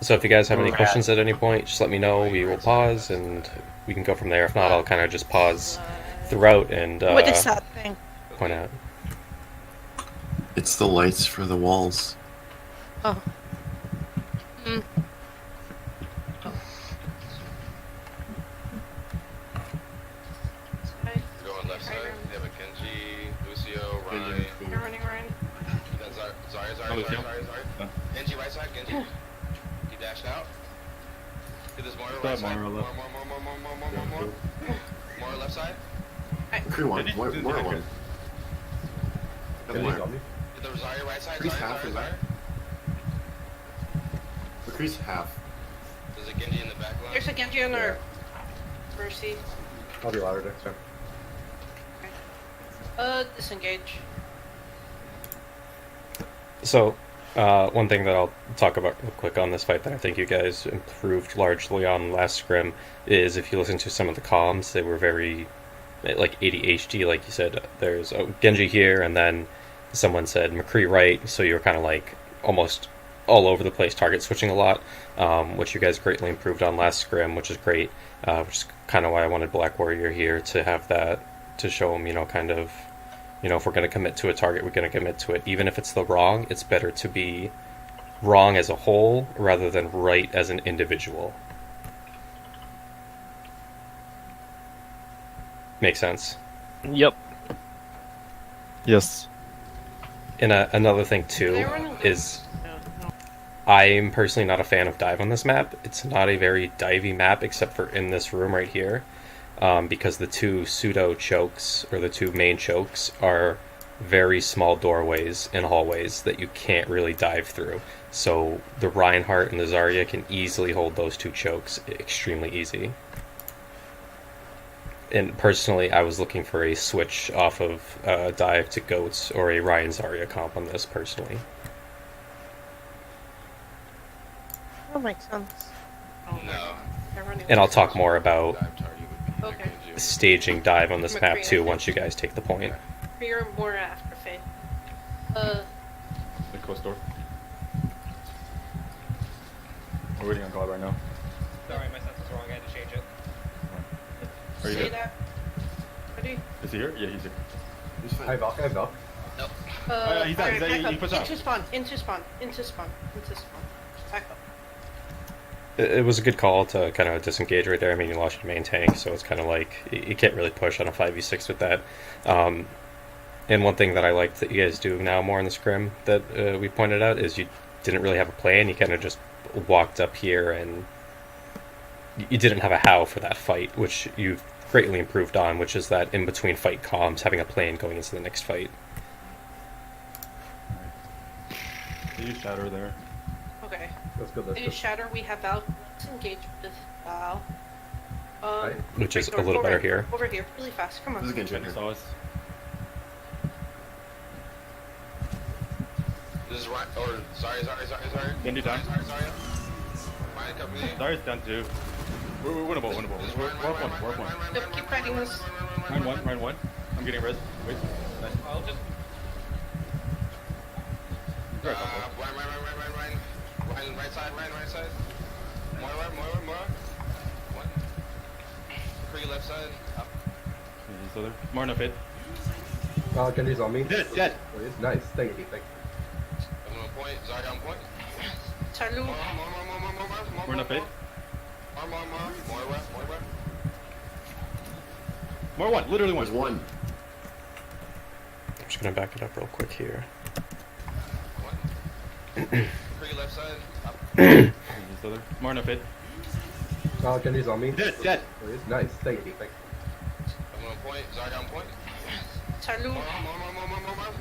So if you guys have any questions at any point, just let me know. We will pause and we can go from there. If not, I'll kind of just pause throughout and What is that thing? point out. It's the lights for the walls. Oh. Mm. We're going left side. They have a Genji, Lucio, Ryan. You're running, Ryan. Zarya. Genji right side, Genji. He dashed out. Get this Moira right side. More left side. Crew one, more one. Get the Zarya right side. Crease half, is that? Crease half. There's a Genji in the back line. There's a Genji on our Mercy. I'll be louder next time. Disengage. So, one thing that I'll talk about real quick on this fight that I think you guys improved largely on last scrim is if you listen to some of the comms, they were very, like, ADHD, like you said. There's Genji here, and then someone said McCree right, so you're kind of like almost all over the place, target switching a lot, which you guys greatly improved on last scrim, which is great, which is kind of why I wanted Black Warrior here to have that, to show him, kind of, if we're going to commit to a target, we're going to commit to it. Even if it's the wrong, it's better to be wrong as a whole rather than right as an individual. Make sense? Yep. Yes. And another thing, too, is I'm personally not a fan of dive on this map. It's not a very divey map except for in this room right here. Because the two pseudo chokes, or the two main chokes, are very small doorways and hallways that you can't really dive through. So the Reinhardt and the Zarya can easily hold those two chokes extremely easy. And personally, I was looking for a switch off of dive to goats or a Ryan Zarya comp on this personally. That makes sense. No. And I'll talk more about Okay. staging dive on this map too once you guys take the point. You're more after Faye. The coast door. We're waiting on God right now. Sorry, my sense was wrong. I had to change it. Are you Say here? that. Ready? Is he here? Yeah, he's here. He's fine. Hi, Valk. Hi, Valk. Nope. He's out, alright, back he up. pushed out. Into spawn. Back up. It was a good call to kind of disengage right there. I mean, you lost your main tank, so it's kind of like you can't really push on a 5v6 with that. And one thing that I like that you guys do now more in the scrim that we pointed out is you didn't really have a plan. You kind of just walked up here and you didn't have a how for that fight, which you've greatly improved on, which is that in between fight comms, having a plan going into the next fight. They use Shatter there. Okay. That's good, that's They good. shatter. We have Val. Let's engage with Val. Which is break a little door, better here. Over here, really fast. Come on. This is Genji Genji here. saw us. This is right. Or sorry. Genji down. Sorry. Ryan coming in. Darius down too. We're winnable. This is We're Ryan, up one. Yep, keep fighting this. Ryan one. I'm getting res. Wait. Nice. I'll just. Ryan, right side. Moira. What? Free left side. Up. Yeah, he's still there. More enough hit. Genji's on me. Dead. Oh, it's nice. Thank you. I'm on point. Zarya on point. Salute. More enough hit. Moira. More one. Literally one. There's one. I'm just going to back it up real quick here. Free left side. Up. He's still there. More enough hit. Genji's on me. Dead. Oh, it's nice. Thank you. I'm on point. Zarya on point. Salute.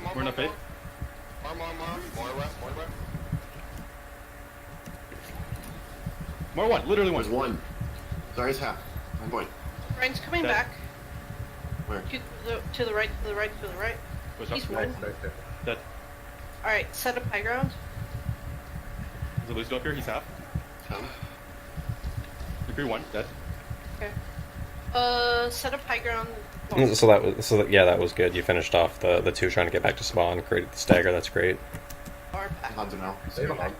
More enough hit. Moira. More one. Literally one. There's one. Zarya's half. On point. Ryan's coming Dead. back. Where? To the right. Push up. He's one. Nice. Dead. Alright, set up high ground. Is the Lucio up here? He's half. Come. Degree one. Dead. Okay. Set up high ground. That was good. You finished off the two trying to get back to spawn, created the stagger. That's great. Or back. Hands are now. Save a hog.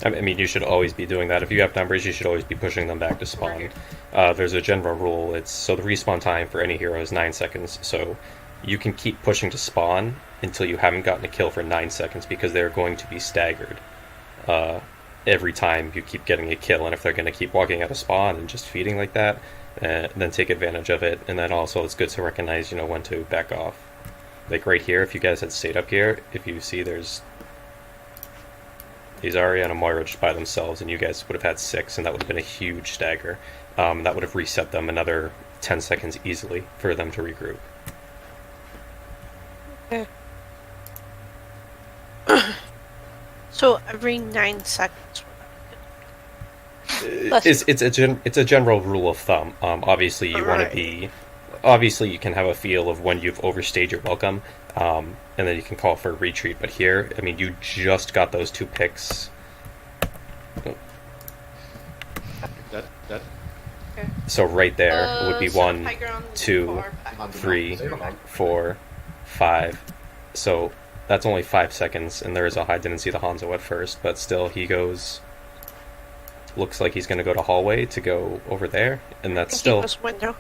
I mean, you should always be doing that. If you have numbers, you should always be pushing them back to spawn. There's a general rule. So the respawn time for any hero is 9 seconds. So you can keep pushing to spawn until you haven't gotten a kill for 9 seconds because they're going to be staggered every time you keep getting a kill. And if they're going to keep walking out of spawn and just feeding like that, then take advantage of it. And then also it's good to recognize, when to back off. Like right here, if you guys had stayed up here, if you see there's Zarya and a Moira just by themselves, and you guys would have had 6, and that would have been a huge stagger. That would have reset them another 10 seconds easily for them to regroup. Okay. So every 9 seconds. It's a general rule of thumb. Obviously, you want to be. Obviously, you can have a feel of when you've overstayed your welcome, and then you can call for a retreat. But here, I mean, you just got those 2 picks. That. Okay. So right there would be set 1, high ground 2, far back. 3, 4, 5. So that's only 5 seconds, and I didn't see the Hanzo at first, but still he goes. Looks like he's going to go to hallway to go over there, and that's still. Window.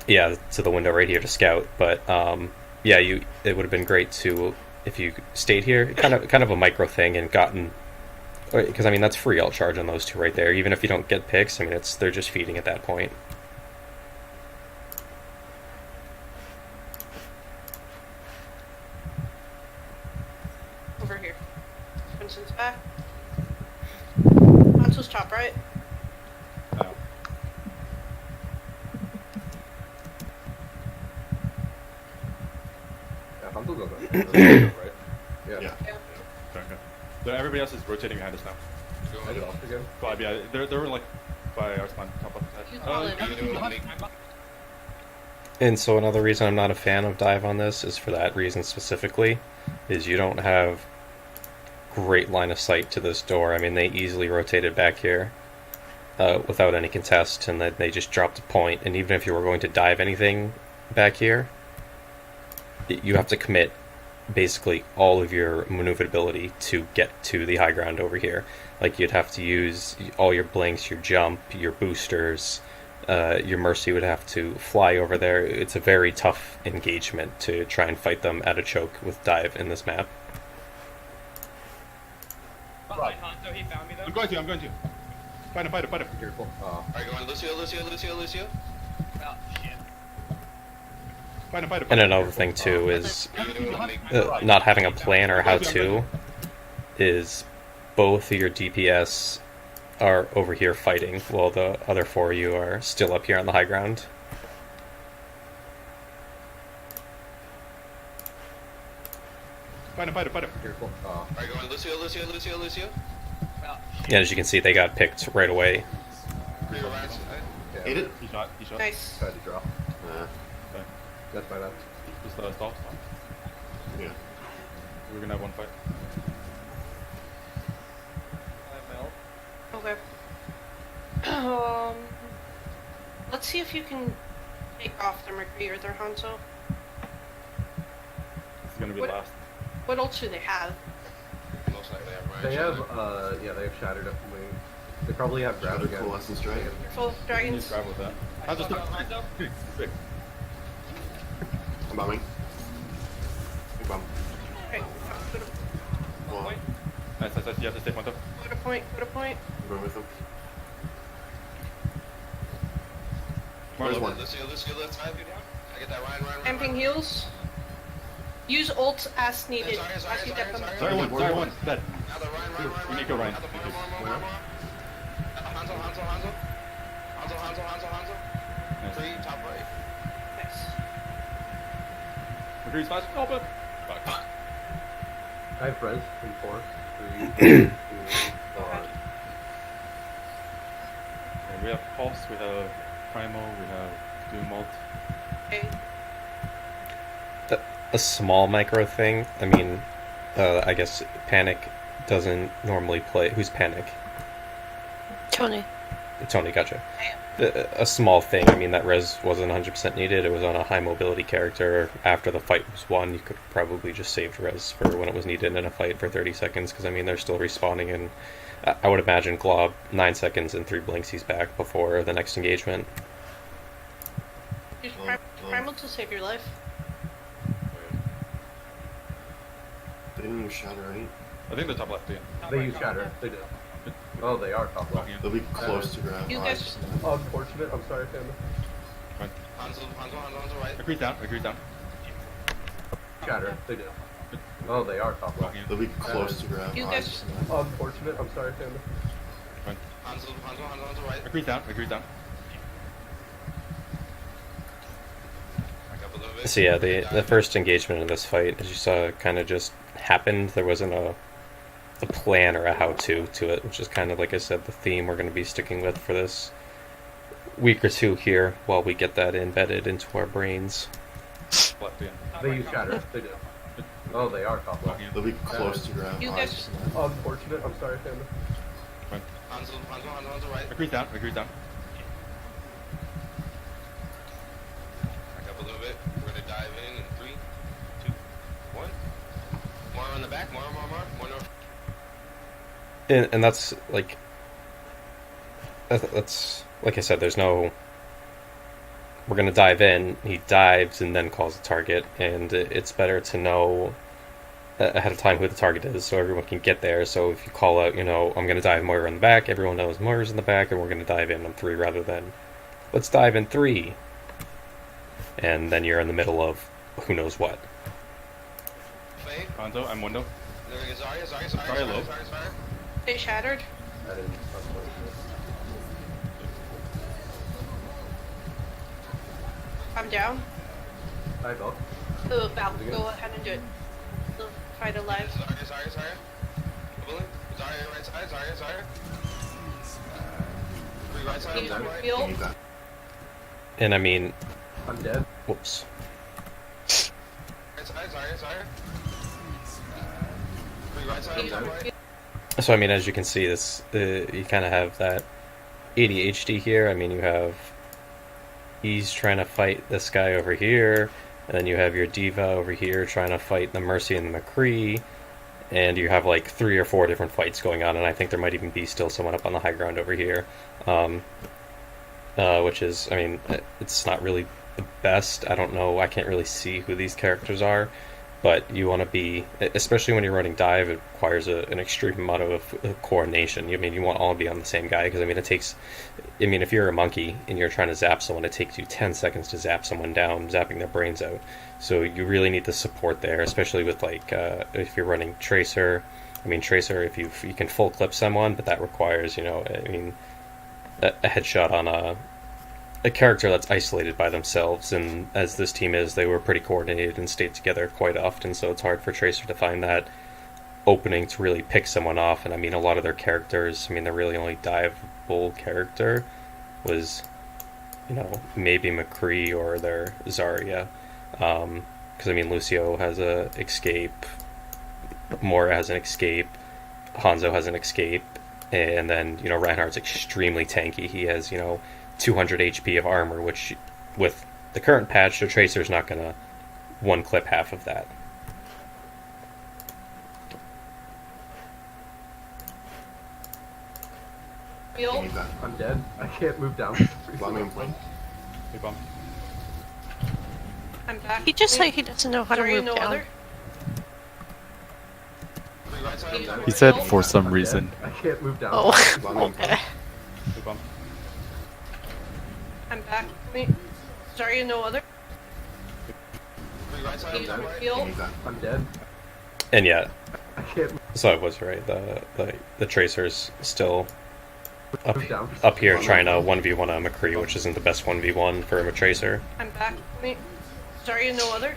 Yeah, to the window right here to scout. But yeah, it would have been great to if you stayed here, kind of a micro thing, and gotten. Because I mean that's free ult charge on those 2 right there. Even if you don't get picks, I mean they're just feeding at that point. Over here. Vincent's back. Hanzo's top right. Oh. Yeah, Hanzo's on that. Right? Yeah. Okay. So everybody else is rotating behind us now. I get off again. But yeah, they're like by our spawn top of You the call head. it. And so another reason I'm not a fan of dive on this is for that reason specifically, is you don't have great line of sight to this door. I mean, they easily rotated back here without any contest, and then they just dropped a point. And even if you were going to dive anything back here, you have to commit basically all of your maneuverability to get to the high ground over here. Like you'd have to use all your blinks, your jump, your boosters, your Mercy would have to fly over there. It's a very tough engagement to try and fight them at a choke with dive in this map. Behind Hanzo, he found me though. I'm going to. Fight him. Careful. Alright, go on, Lucio. Oh, shit. Fight him. And another thing too is not having a plan or how to is both of your DPS are over here fighting while the other 4 of you are still up here on the high ground. Fight him. Careful. Alright, go on, Lucio. Oh, shit. Yeah, as you can see, they got picked right away. Rear right side. Yeah. Ate it? He shot. Nice. Tried to drop. Okay. That's my bad. Just stall. Yeah. We're gonna have one fight. Okay. Let's see if you can take off the Mercury or their Hanzo. This is gonna be What- the last. What ults do they have? Most likely have Ryan They have, Shattered. yeah, they have Shattered up in wing. They probably have Grab Shattered again. Coalescence Strike. Full You can dragons. just grab with that. How's this? Hanzo? Big. I'm bombing. Big bomb. Okay. Go to Well, Point. Nice. You have to stay point up. point. Go to point. I'm going with him. Marlo. one. Lucio, left side. I get that Ryan. Amping heals. Use ult as needed. Sorry. As you get them. Sorry, one. Dead. Now the Ryan. We need to go Ryan. Now the more. Hanzo. Nice. 3, top right. Nice. McCree's smash. Open. Fuck. I have Res in 4. 3, 2, 4. And we have Pulse, we have Primal, we have Doom Ult. Okay. A small micro thing. I mean, I guess Panic doesn't normally play. Who's Panic? Tony. Tony, gotcha. A small thing. I mean, that res wasn't 100% needed. It was on a high mobility character. After the fight was won, you could probably just save res for when it was needed in a fight for 30 seconds. Because I mean, they're still respawning in I would imagine Glob 9 seconds and 3 blinks he's back before the next engagement. Use Well, primal to save your life. They didn't use shatter, right? I think the top left, yeah. They use shatter. They did. Oh, they are top left. They'll be close to grab. You guys- Unfortunate. I'm sorry, family. Hanzo, right. Agreed down, agreed down. Shatter. They did. Oh, they are top left. They'll be close to grab. You guys- Unfortunate. I'm sorry, family. Hanzo, right. Agreed down, agreed down. Back up a little bit. So yeah, the first engagement in this fight, as you saw, kind of just happened. There wasn't a plan or a how-to to it, which is kind of, like I said, the theme we're going to be sticking with for this week or two here while we get that embedded into our brains. Left, yeah. They use shatter. They did. Oh, they are top left. They'll be close to grab. You guys- Unfortunate. I'm sorry, family. Hanzo, right. Agreed down, agreed down. Back up a little bit. We're gonna dive in 3, 2, 1. More on the back. More. And that's like like I said, there's no. We're gonna dive in. He dives and then calls a target, and it's better to know ahead of time who the target is, so everyone can get there. So if you call out, I'm gonna dive Moira in the back, everyone knows Moira's in the back, and we're gonna dive in on 3 rather than let's dive in 3, and then you're in the middle of who knows what. Fade. Hanzo, I'm window. There is Zarya. Zarya low. They shattered. That is unfortunate. I'm down. I vote. Oh, Val, go ahead and do it. They'll fight alive. Zarya. Bully. Zarya right side. Zarya. 3 right side. Use Right. They reveal. need that. And I mean, I'm dead. whoops. Right side. Zarya. 3 right side. Use Right. reveal. So I mean, as you can see, you kind of have that ADHD here. I mean, you have he's trying to fight this guy over here, and then you have your diva over here trying to fight the Mercy and the McCree, and you have like 3 or 4 different fights going on, and I think there might even be still someone up on the high ground over here, which is, I mean, it's not really the best. I don't know. I can't really see who these characters are. But you want to be, especially when you're running dive, it requires an extreme amount of coordination. I mean, you want all to be on the same guy, because, if you're a monkey and you're trying to zap someone, it takes you 10 seconds to zap someone down, zapping their brains out. So you really need the support there, especially with, if you're running Tracer. Tracer, if you can full clip someone, but that requires, a headshot on a character that's isolated by themselves, and as this team is, they were pretty coordinated and stayed together quite often, so it's hard for Tracer to find that opening to really pick someone off. And a lot of their characters, their really only diveable character was, maybe McCree or their Zarya, because Lucio has a escape, Moira has an escape, Hanzo has an escape, and then, Reinhardt's extremely tanky. He has, 200 HP of armor, which with the current patch, the Tracer's not gonna one clip half of that. They Reveal. need that. I'm dead. I can't move down. Bomb in play. Hey, bump. I'm back. He just like he doesn't know how to Zarya, move no down. other. 3 right side. Use He said reveal. for some I'm reason. dead. I can't move down. Oh, Bomb in play. okay. Hey, bump. I'm back. Zarya, no other. 3 right side. Use They reveal. need that. I'm dead. And yeah, I can't so I was right. The Tracer's still move down. up here trying to 1v1 a McCree, which isn't the best 1v1 for a Tracer. I'm back. Zarya, no other.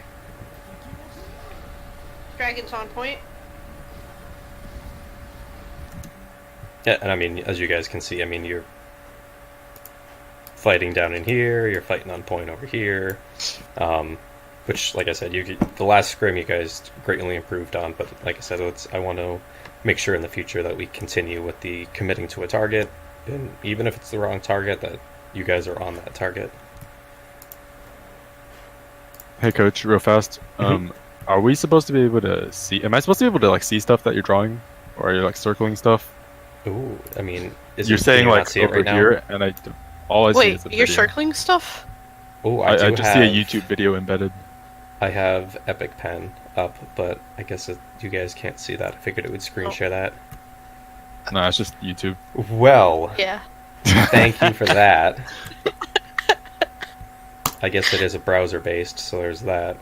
Dragon's on point. Yeah, and as you guys can see, you're fighting down in here, you're fighting on point over here, which, like I said, the last scrim you guys greatly improved on, but like I said, I want to make sure in the future that we continue with the committing to a target, and even if it's the wrong target, that you guys are on that target. Hey, coach, real fast. Are we supposed to be able to see? Am I supposed to be able to see stuff that you're drawing, or are you circling stuff? Ooh, I mean, You're can saying you not like see it over right now? here, and all I see Wait, is the you're video. circling stuff? Oh, I do just see a YouTube video embedded. I have Epic Pen up, but I guess you guys can't see that. I figured it would screen Oh. share that. No, it's just YouTube. Well, Yeah. thank you for that. I guess it is a browser based, so there's that.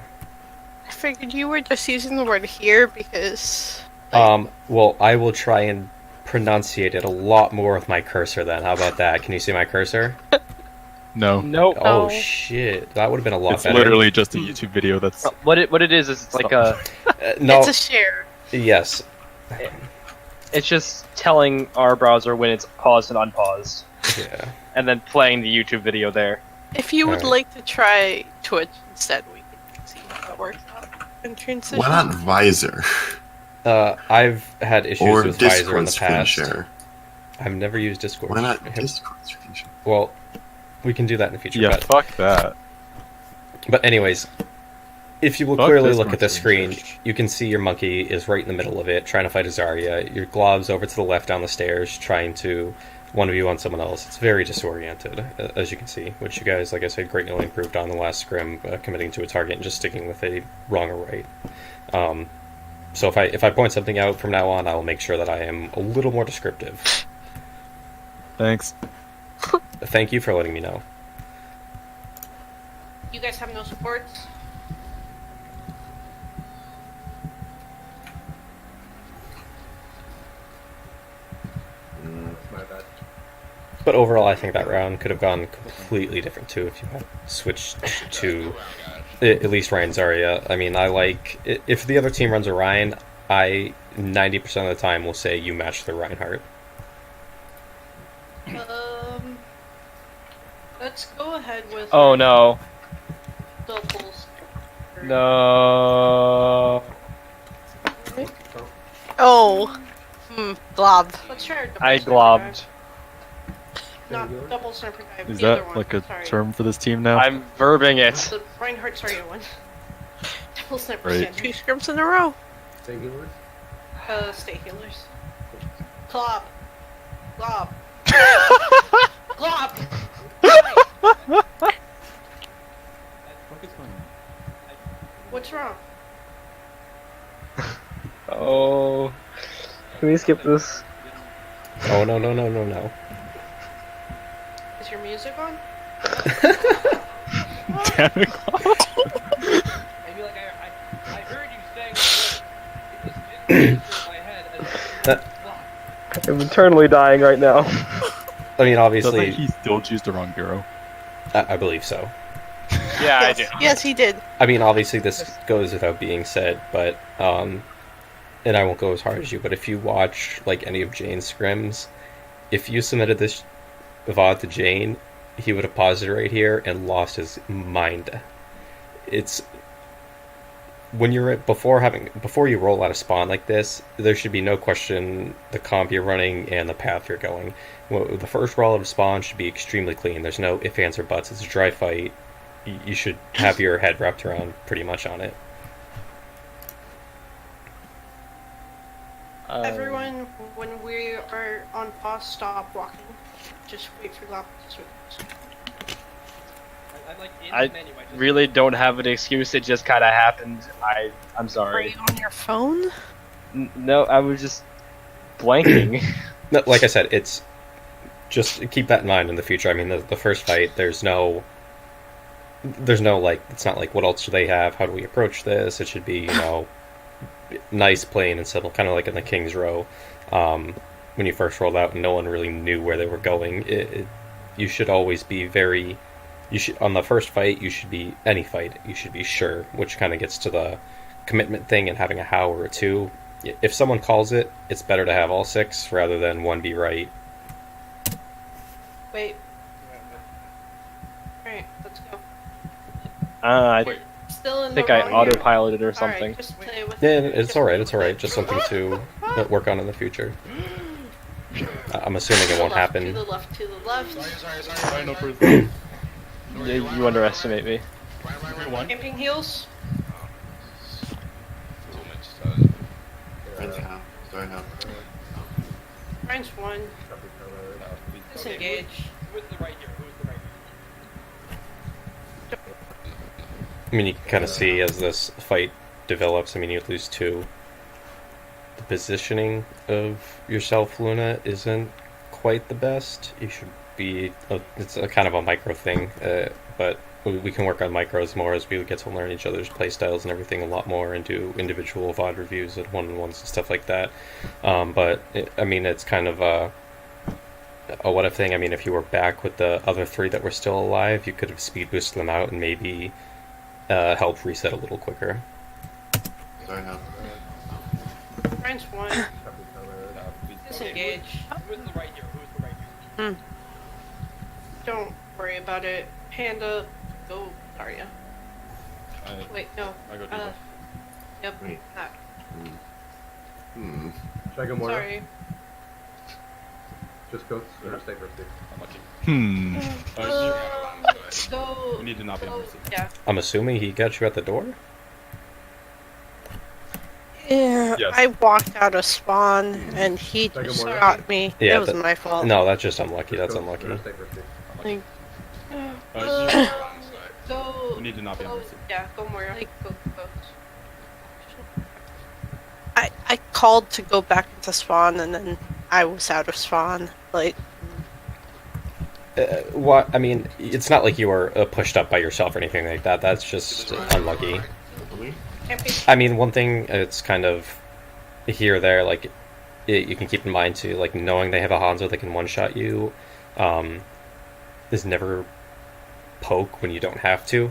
I figured you were just using the word here because... Well, I will try and pronunciate it a lot more with my cursor then. How about that? Can you see my cursor? No. Nope. Oh No. shit, that would have been a lot It's better. literally just a YouTube video that's... What it is it's like a No, It's a share. yes. it's just telling our browser when it's paused and unpaused, Yeah. and then playing the YouTube video there. If you would Alright. like to try Twitch instead, we can see how that works out in transition. Why not Visor I've had issues or with Visor in Discord the screen past. share? I've never used Discord. Why not Discord screen share? Well, we can do that in the future. Yeah, fuck that. But anyways, if you will Fuck clearly this look one at the screen screen, you can see your monkey is right in the middle of it, trying to fight a Zarya. Your Glob's over to the left down the stairs, trying to 1v on someone else. It's very disoriented, as you can see, which you guys, like I said, greatly improved on the last scrim, committing to a target and just sticking with a wrong or right. So if I point something out from now on, I will make sure that I am a little more descriptive. Thanks. Thank you for letting me know. You guys have no supports? My bad. But overall, I think that round could have gone completely different too if you had switched to at least Ryan Zarya. I mean, I like if the other team runs a Ryan, I 90% of the time will say you match the Reinhardt. Let's go ahead with... Oh no. doubles. No. Oh. Glob. Let's try our double I sniper globbed. dive. Not double sniper dive. Is the other that one. like a Sorry. term for this team now? I'm verbing it. The Reinhardt Zarya one. Double sniper Right. Two scrims in a row. Singular? Stay healers. Glob. Glob. Glob! What's wrong? Oh. Can we skip this? Oh no no no no no! Is your music on? Damn it. I feel like I heard you saying it was in my head. I'm eternally dying right now. I mean, Doesn't obviously, he still choose the wrong hero? I believe so. Yeah, I do. Yes, he did. I mean, obviously, this goes without being said, but and I won't go as hard as you. But if you watch like any of Jane's scrims, if you submitted this VOD to Jane, he would have paused it right here and lost his mind. It's when you're before you roll out a spawn like this, there should be no question the comp you're running and the path you're going. Well, the first roll of spawn should be extremely clean. There's no ifs, ands, or buts. It's a dry fight. You should have your head wrapped around pretty much on it. Everyone, when we are on pause, stop walking. Just wait for Glob to switch. I really don't have an excuse. It just kind of happened. I'm Are sorry. you on your phone? No, I was just blanking. No, like I said, it's just keep that in mind in the future. I mean, the first fight, there's no like, it's not like what else do they have? How do we approach this? It should be, nice, plain, and simple, kind of like in the King's Row. When you first rolled out, and no one really knew where they were going. You should always be very. On the first fight, you should be any fight. You should be sure, which kind of gets to the commitment thing and having a how or a two. If someone calls it, it's better to have all six rather than one be right. Wait. Alright, let's go. I Still in think the I wrong area. autopiloted or Alright, something. just play with Yeah, it. it's alright. It's alright. Just something to work on in the future. I'm assuming it won't To happen. the left, to the left. You underestimate me. Camping heels. Right now. Sorry now. Ryan's one. Disengage. Who's the right here? Who's the right here? I mean, you can kind of see as this fight develops, I mean, you lose two. The positioning of yourself, Luna, isn't quite the best. You should be, it's a kind of a micro thing, but we can work on micros more as we get to learn each other's playstyles and everything a lot more and do individual VOD reviews and one-on-ones and stuff like that. But, I mean, it's kind of a what if thing. I mean, if you were back with the other three that were still alive, you could have speed boosted them out and maybe help reset a little quicker. Sorry, no. Ryan's one. Disengage. Who's the right here? Who's the right here? Don't worry about it. Panda, go Zarya. Wait, no. I go deeper. Yep, Wait. that. Hmm. Should I go more? Sorry. Just go or stay for I'm lucky. Go. We need to not be on mercy. Yeah. I'm assuming he got you at the door? Yeah, Yes. I walked out of spawn and he Second just morning. got me. Yeah, it was that- my fault. No, that's just unlucky. That's unlucky. Stay for Like, go. We need to not be on mercy. Yeah, go Moira. Go. I called to go back into spawn and then I was out of spawn. Like, What? I mean, it's not like you were pushed up by yourself or anything like that. That's just unlucky. can't be. I mean, one thing, it's kind of here or there, like, you can keep in mind too, like, knowing they have a Hanzo that can one-shot you is never poke when you don't have to.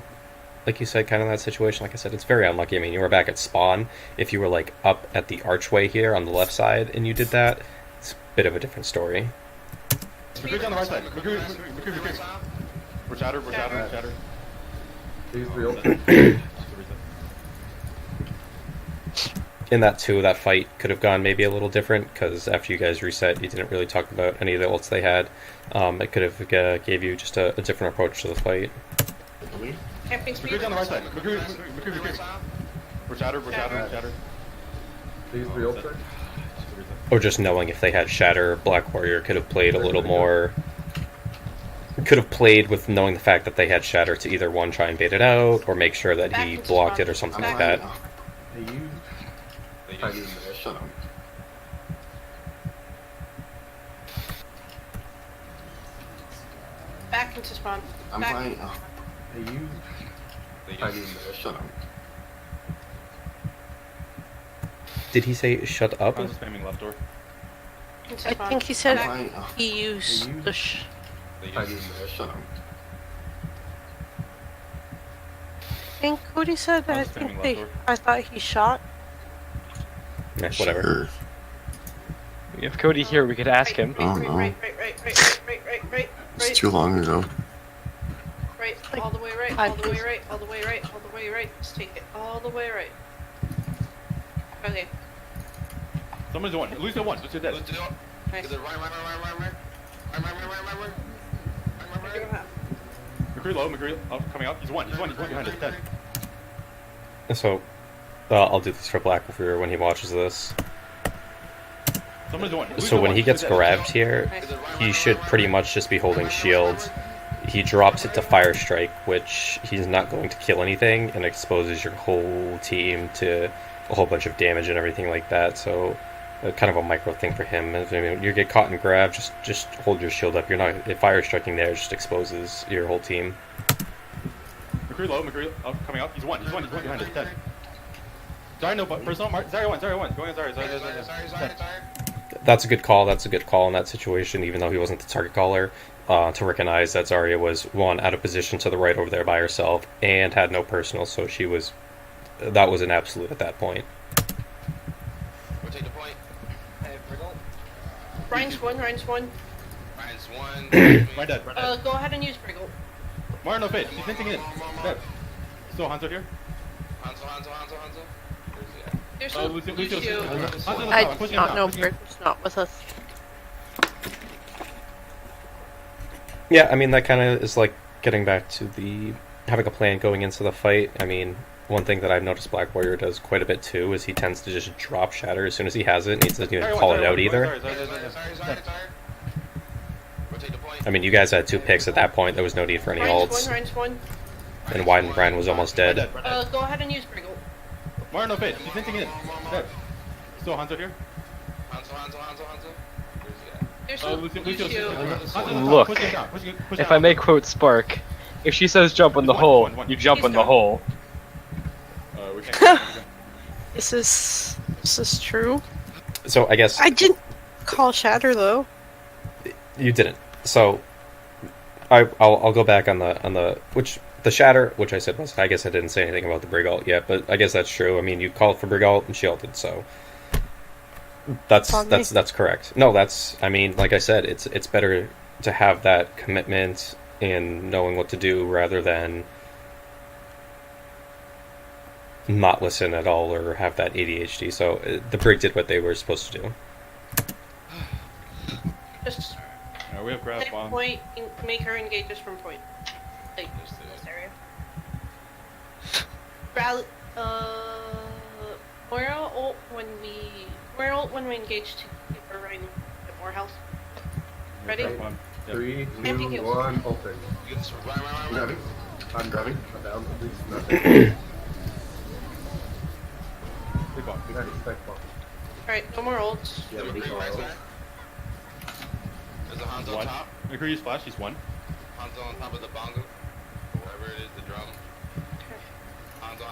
Like you said, kind of that situation. Like I said, it's very unlucky. I mean, you were back at spawn. If you were, like, up at the archway here on the left side and you did that, it's a bit of a different story. McCree's on the right side. McCree. We're shattered. These real. In that too, that fight could have gone maybe a little different, because after you guys reset, you didn't really talk about any of the ults they had. It could have gave you just a different approach to the fight. Camping speed. McCree's on the right side. McCree. We're shattered. These real. Or just knowing if they had Shatter, Black Warrior could have played a little more... Could have played with knowing the fact that they had Shatter to either one, try and bait it out, or make sure that Back he into blocked spawn. it or something Back like that. Hey, you. Shut up. Back into spawn. I'm Back. fine. Oh, Hey, you. shut up. Did he say shut up? I'm spamming left door. Into I spawn. think he said Back. Fine. Oh, he used the shut up. I think Cody said I'm I spamming think left they. door. I thought he shot. Yeah, whatever. Sure. We have Cody here. We could ask him. Oh, no. Right. It's too long ago. Right, all the way right, all the way right, all the way right, all the way right. Just take it all the way right. Okay, Someone's one. Lose the one. Lose the dead. nice. McCree low. McCree coming up. He's one behind us. Dead. So, I'll do this for Black Warrior when he watches this. Someone's one. Lose So the when one. he Lose gets the dead. grabbed here, he should pretty much just be holding shields. He drops it to Fire Strike, which he's not going to kill anything, and exposes your whole team to a whole bunch of damage and everything like that. So, kind of a micro thing for him. I mean, you get caught and grabbed, just hold your shield up. You're not Fire Striking there just exposes your whole team. McCree low. McCree coming up. He's one behind us. Dead. Zarya no personal. Zarya one. Going on Zarya. That's a good call. That's a good call in that situation, even though he wasn't the target caller. To recognize that Zarya was, one, out of position to the right over there by herself, and had no personal, so she was... That was an absolute at that point. We'll take the point. Ryan's one. Ryan's one. My dead. Go ahead and use Briggle. Mario no fade. He's hinting in. Dead. Still Hanzo here. Hanzo. Where's he at? There's Oh, no Lucio. Lucio. I did not know Britt's not with us. Yeah, I mean, that kind of is like getting back to the having a plan going into the fight. I mean, one thing that I've noticed Black Warrior does quite a bit too is he tends to just drop shatter as soon as he has it, and he doesn't even call it out either. Sorry. Rotate the point. I mean, you guys had 2 picks at that point. There was no need for any ults, Ryan's one. and Wide and Brian was almost dead. Go ahead and use Briggle. Mario, no fade. He's hinting in. Dead. Still Hanzo here? Hanzo. Where's he at? There's Lucio. Lucio. Look, Push him down. Push if down. I may quote Spark, if she says jump in the hole, you jump in the hole. We can't. Is this true? So I guess I didn't call shatter though. you didn't. So I'll go back on the shatter, which I said was. I guess I didn't say anything about the Brig ult yet, but I guess that's true. I mean, you called for Brig ult and she ulted, so that's correct. No, I mean, like I said, it's better to have that commitment in knowing what to do rather than not listen at all or have that ADHD. So the Brig did what they were supposed to do. Just We have grab take bomb. point and make her engage us from point. Like this area. Rally. Moira ult when we engage to keep her running a bit more health. Ready? Grab bomb. Yep. 3, Empty 2, kills. 1, open. You get this right. I'm grabbing. I'm grabbing. I'm down at least nothing. Big bomb. We got expect bomb. Alright, no more ults. Yeah, we need Right all. side. There's a Hanzo One. top. McCree use flash, he's 1. Hanzo on top of the bongo. Whatever it is, the drum. Hanzo.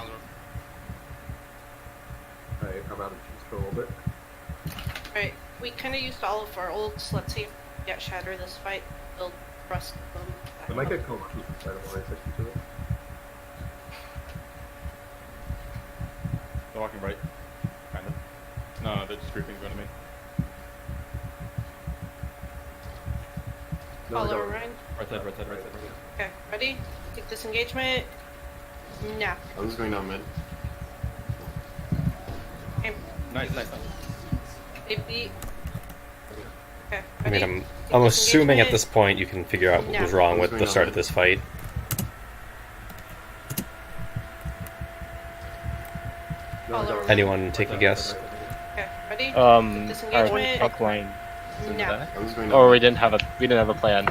Alright, I'm out of juice for a little bit. Alright, we kinda used all of our ults. Let's see if we get shatter this fight. They'll trust them. I might get called juice inside of 160 to it. They're walking right. Kinda. No, they're just creeping in front of me. No, I Follow don't. Ryan. Right side. Okay, ready? Take this engagement. Now. I'm just going down mid. Okay, Nice. they beat. Okay, I ready? mean, Take I'm this assuming at engagement. this point you can figure out what was wrong with the start of this fight. No, I Follow don't. Ryan. Anyone take a guess? Okay, ready? Our Disengagement. top line in the Now. back? I'm just going down Or mid. we didn't have a plan.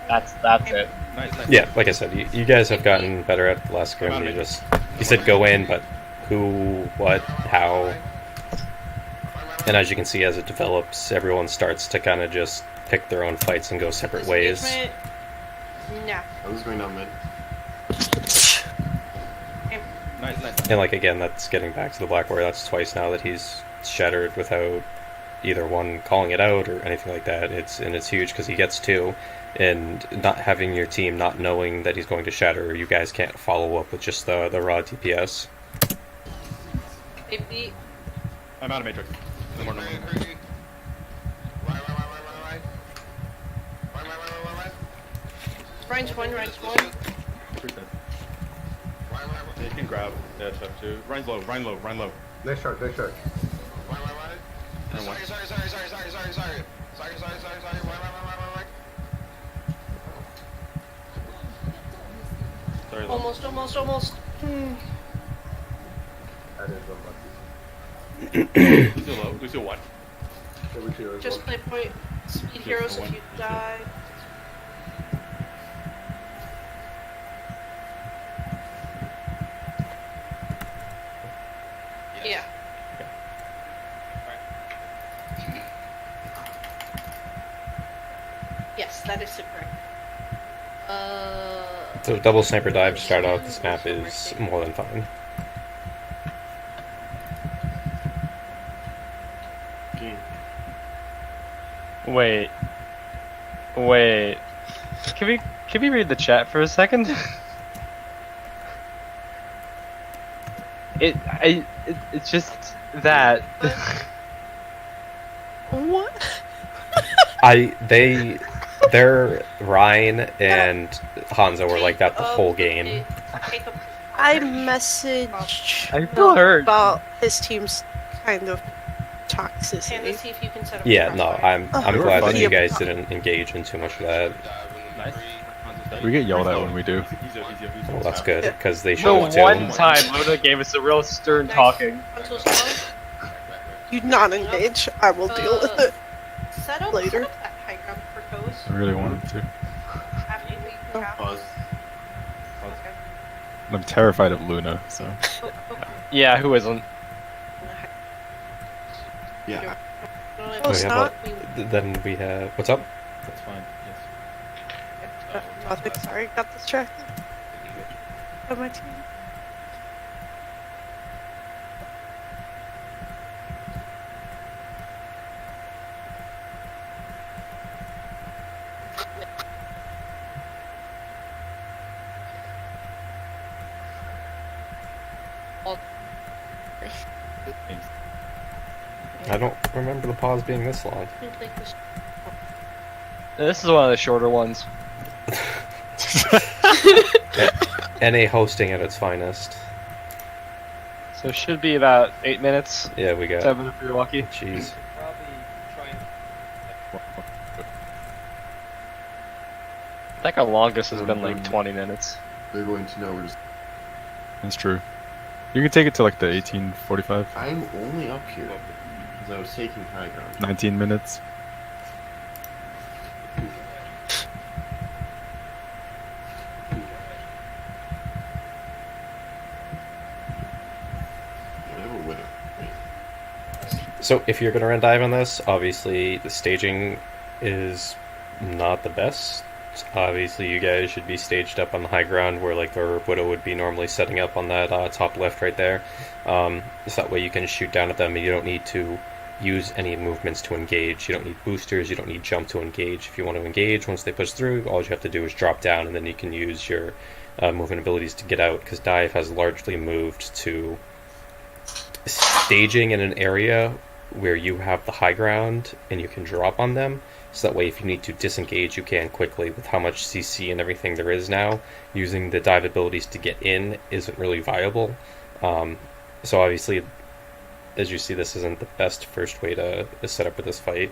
That's it. Nice. Yeah, like I said, you guys have gotten better at the last scrim. You said go in, but who, what, how, and as you can see, as it develops, everyone starts to kind of just pick their own fights and go separate ways. Disengagement. Now. I'm just going down mid. Nice. And like again, that's getting back to the Black Warrior. That's twice now that he's shattered without either one calling it out or anything like that. It's huge because he gets 2, and not having your team not knowing that he's going to shatter, you guys can't follow up with just the raw DPS. They beat. I'm out of matrix. No more. Right. Ryan's one. Right. You can grab. Yeah, chef too. Ryan's low. Ryan low. Nice shot. Sorry. And one. Sorry, low. Almost. That is unlucky. Lucio low. Lucio 1. Yeah, we should Just play point. Speed heroes if you die. Yeah. Yes, that is super. So double sniper dive to start out this map is more than fine. Wait. Can we read the chat for a second? It's just that. What? Their Ryan and Hanzo were like that the whole game. I messaged I feel hurt. about his team's kind of Candace, toxicity. see if you can set up Yeah, a no, crossfire. I'm You were glad that funny. you guys didn't engage in too much of that. Nice. Hanzo's We get yelled at when we do. Well, that's good because they The should have too. one time Luna gave us a real stern talking. Until small. You not engage. I will deal with it. Set up Later. that high ground for Coast. I really wanted to. After you leave the house. Pause. Okay. I'm terrified of Luna, so. Yeah, who isn't? Yeah. Oh, it's not. Then we have what's up? That's fine. Yes. Nothing. Sorry, got distracted by my team. I don't remember the pause being this long. This is one of the shorter ones. NA hosting at its finest. So it should be about 8 minutes. Yeah, we got 7 if you're lucky. Jeez. Probably try and I think our longest has been like 20 minutes. They're going to know we're just. That's true. You can take it to like the 1845, I'm only up here because I was taking high ground. 19 minutes. Whatever, whatever. So if you're gonna run dive on this, obviously the staging is not the best. Obviously you guys should be staged up on the high ground where like the Widow would be normally setting up on that top left right there. So that way you can shoot down at them and you don't need to use any movements to engage. You don't need boosters, you don't need jump to engage. If you want to engage, once they push through, all you have to do is drop down and then you can use your movement abilities to get out, because dive has largely moved to staging in an area where you have the high ground and you can drop on them. So that way if you need to disengage you can quickly. With how much CC and everything there is now, using the dive abilities to get in isn't really viable. So obviously, as you see, this isn't the best first way to set up for this fight.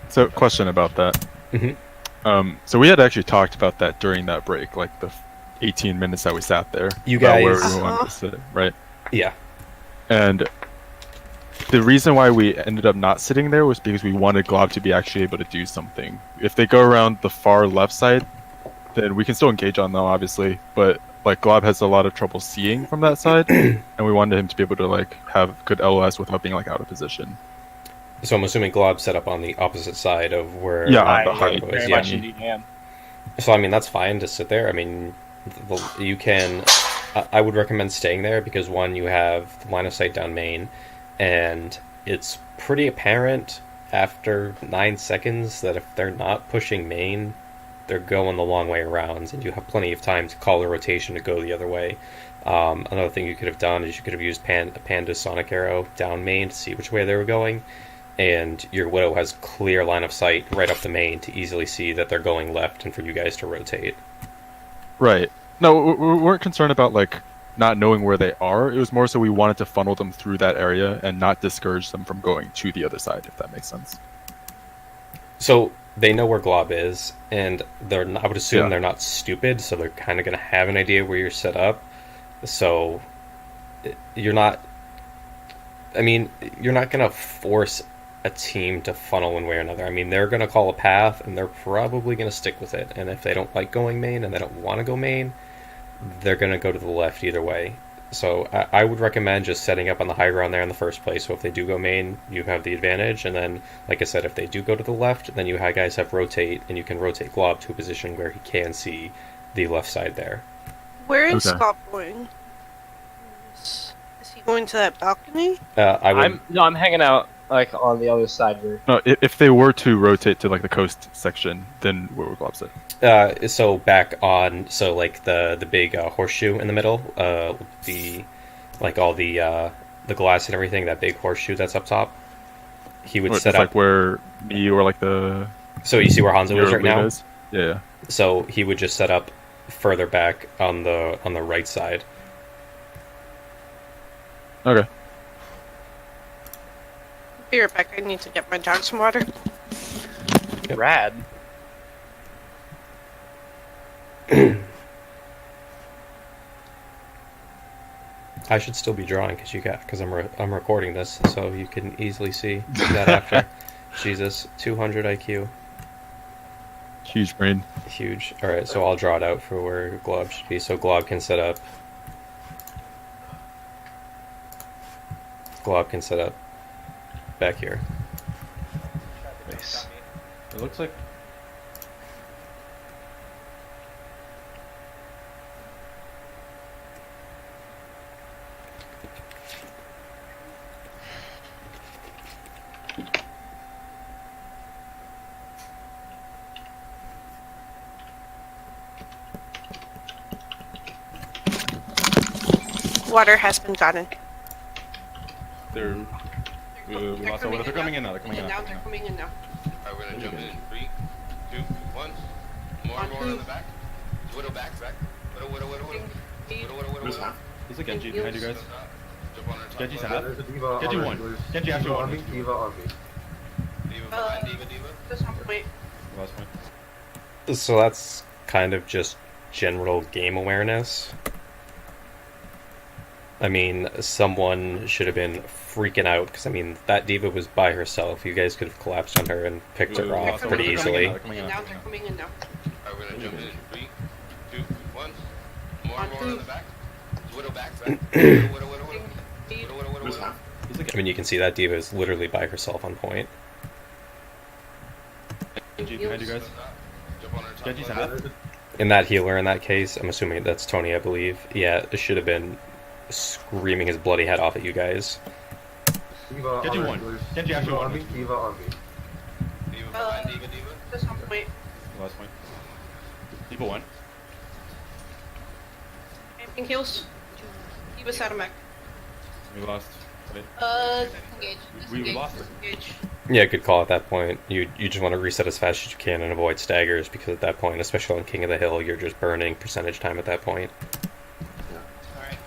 So, question about that. Mm-hmm. So we had actually talked about that during that break, like the 18 minutes that we sat there. You about guys- where we wanted to sit, right? Yeah. And the reason why we ended up not sitting there was because we wanted Glob to be actually able to do something. If they go around the far left side, then we can still engage on them, obviously. But like Glob has a lot of trouble seeing from that side, and we wanted him to be able to like have good LOS without being like out of position. So I'm assuming Glob set up on the opposite side of where Yeah, the on the high high- was. Very Yeah. much indeed am. So I mean that's fine to sit there. I mean, you can. I would recommend staying there because one, you have the line of sight down main, and it's pretty apparent after 9 seconds that if they're not pushing main, they're going the long way around, and you have plenty of time to call a rotation to go the other way. Another thing you could have done is you could have used Panda Sonic Arrow down main to see which way they were going, and your Widow has clear line of sight right up the main to easily see that they're going left and for you guys to rotate. Right. No, we weren't concerned about like not knowing where they are. It was more so we wanted to funnel them through that area and not discourage them from going to the other side, if that makes sense. So they know where Glob is, and they're not, I would assume Yeah. they're not stupid, so they're kind of going to have an idea where you're set up. So you're not. I mean, you're not going to force a team to funnel one way or another. I mean, they're going to call a path, and they're probably going to stick with it. And if they don't like going main and they don't want to go main, they're going to go to the left either way. So I would recommend just setting up on the high ground there in the first place. So if they do go main, you have the advantage. And then, like I said, if they do go to the left, then you guys have rotate, and you can rotate Glob to a position where he can see the left side there. Where is Okay. Scott going? Is he going to that balcony? I would. I'm hanging out like on the other side here. No, if they were to rotate to like the coast section, then where would Glob sit? So back on, so like the big horseshoe in the middle, the like all the glass and everything, that big horseshoe that's up top. He would What, set just, up. like where me or like the So you see where Hanzo is right now. is? Yeah. So he would just set up further back on the right side. Okay. Be right back. I need to get my dog some water. Yep. Rad. I should still be drawing because I'm recording this, so you can easily see that after. Jesus, 200 IQ. Huge brain. Huge. Alright, so I'll draw it out for where Glob should be. So Glob can set up. Glob can set up back here. Nice. It looks like. Water has been gotten. They're. We lost our. They're coming in now. They're coming in now. They're coming in now. Alright, we're gonna jump in 3, 2, 1. More on the back. Widow back. Widow. Who's half? There's a Genji behind you guys. Jump on our top Genji's left. half. There's a D.Va Genji on one. me. Genji actually D.Va one. on me. D.Va on me. Diva behind, Diva. This one, wait. Last point. So that's kind of just general game awareness. I mean, someone should have been freaking out because I mean that diva was by herself. You guys could have collapsed on her and picked her off pretty easily. They're coming in now. They're coming in now. Alright, we're gonna jump in 3, 2, 1. More on the back. Widow back. Widow. Who's half? There's a I Genji mean, you can see that diva is literally by herself on point. behind you guys. Jump on our top Genji's left. half. In that healer, in that case, I'm assuming that's Tony, I believe. Yeah, it should have been screaming his bloody head off at you guys. D.Va Genji on one. me. Genji D.Va actually on one. me. D.Va on me. Diva behind, Diva. This one, wait. Last point. People one. Anything heals? He was out of mech. We lost. Right. Engage. We lost her. Engage. Yeah, good call at that point. You just want to reset as fast as you can and avoid staggers because at that point, especially on King of the Hill, you're just burning percentage time at that point. Alright.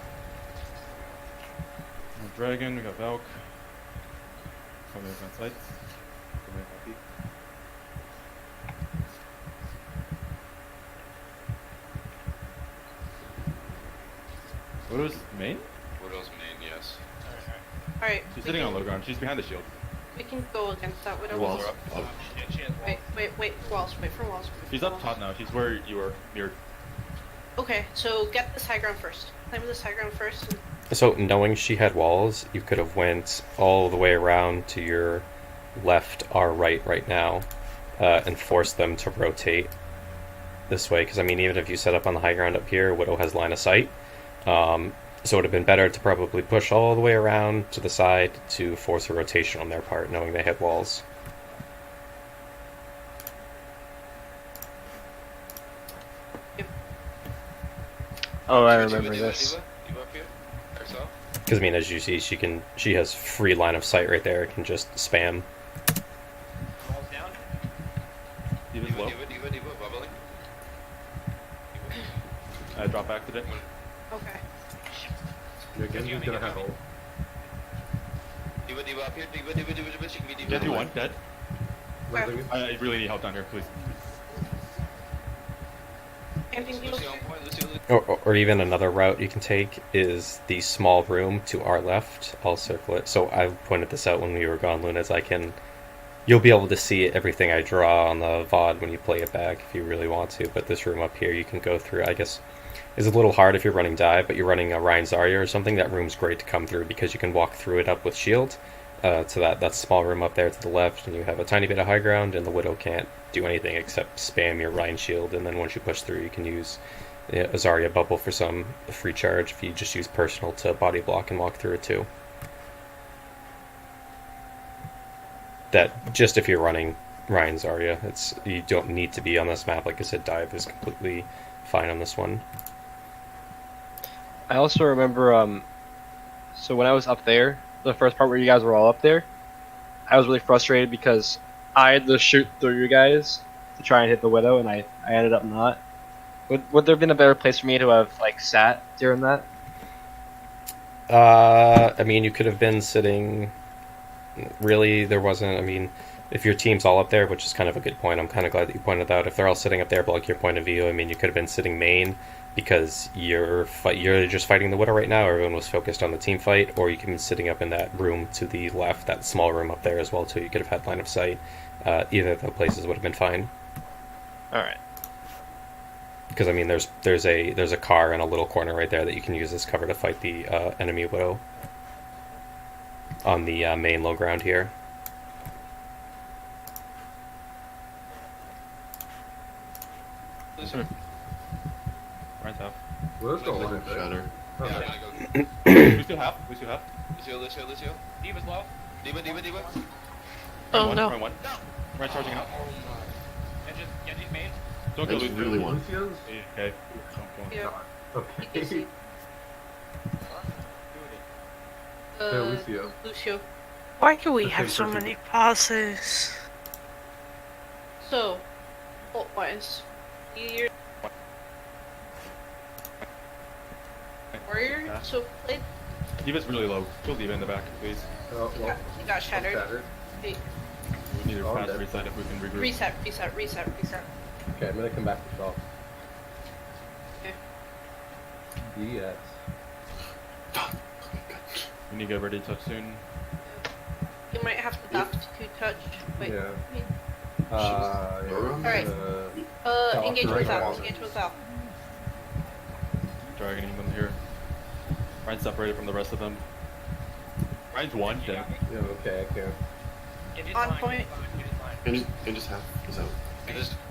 We got Dragon, we got Valk. Coming in on sight. Coming in on peak. Widow's main? Widow's main, yes. Alright. She's sitting on low ground. She's behind the shield. We can go against that widow. Walls. Wait for walls. Wait for walls. She's up top now. She's where you were mirrored. Okay, so get this high ground first. Claim this high ground first. And So knowing she had walls, you could have went all the way around to your left, our right now, and forced them to rotate this way. Because I mean, even if you set up on the high ground up here, Widow has line of sight. So it would have been better to probably push all the way around to the side to force a rotation on their part, knowing they had walls. Oh, I remember Diva, this. Diva up here. Herself. Because I mean, as you see, she has free line of sight right there. Can just spam. Walls down. Diva's low. Diva, bubbling. Drop back to it. okay. Yeah, Genji's gonna have ult. Diva up here. Diva. She can be Diva. Genji one, dead. Wait, I really need help down here, please. Anything heals? Lucy on point. Lucy. Or even another route you can take is the small room to our left. I'll circle it. So I pointed this out when we were gone, Lunas. You'll be able to see everything I draw on the VOD when you play it back if you really want to. But this room up here you can go through, I guess, is a little hard if you're running dive, but you're running a Ryan Zarya or something. That room's great to come through because you can walk through it up with shield. To that small room up there to the left, and you have a tiny bit of high ground, and the Widow can't do anything except spam your Rhine shield, and then once you push through, you can use a Zarya bubble for some free charge if you just use personal to body block and walk through it too. That just if you're running Ryan Zarya, you don't need to be on this map. Like I said, dive is completely fine on this one. I also remember, so when I was up there, the first part where you guys were all up there, I was really frustrated because I had to shoot through you guys to try and hit the Widow, and I ended up not. Would there have been a better place for me to have, like, sat during that? I mean, you could have been sitting. Really, there wasn't. I mean, if your team's all up there, which is kind of a good point, I'm kind of glad that you pointed that out. If they're all sitting up there, block your point of view. I mean, you could have been sitting main because you're just fighting the Widow right now. Everyone was focused on the team fight, or you could have been sitting up in that room to the left, that small room up there as well too. You could have had line of sight. Either of the places would have been fine. All right. Because I mean, there's a car in a little corner right there that you can use as cover to fight the enemy Widow on the main low ground here. Listen. Ryan's half. Let's go one Shutter. Oh, Yeah, nice. I'm gonna go. We still half. We still half. Lucio. Diva's low. Diva. Oh, Ryan no. Ryan one. Ryan charging out. Genji's main. Don't I go just Lucio. really want. Lucian's? Okay. Yeah. Okay. Lucio. Lucio. Why do we The have so same person. many pauses? So, ult-wise, you're warrior. Yeah. So play. Diva's really low. Kill Diva in the back, please. Oh, well. You got shattered. Shattered. Hey, We need a Oh, fast dead. reset if we can regroup. reset. Okay, I'm gonna come back to top. Okay. DS. We need to get ready to touch soon. You might have to duck to touch. Wait. Yeah. Yeah. Alright. Engage right with now. Al. Engage with Al. Dragging them here. Ryan's separated from the rest of them. Ryan's one, dead. Yeah, okay, I can't. Genji's On fine, point. Genji's fine. And just half is out.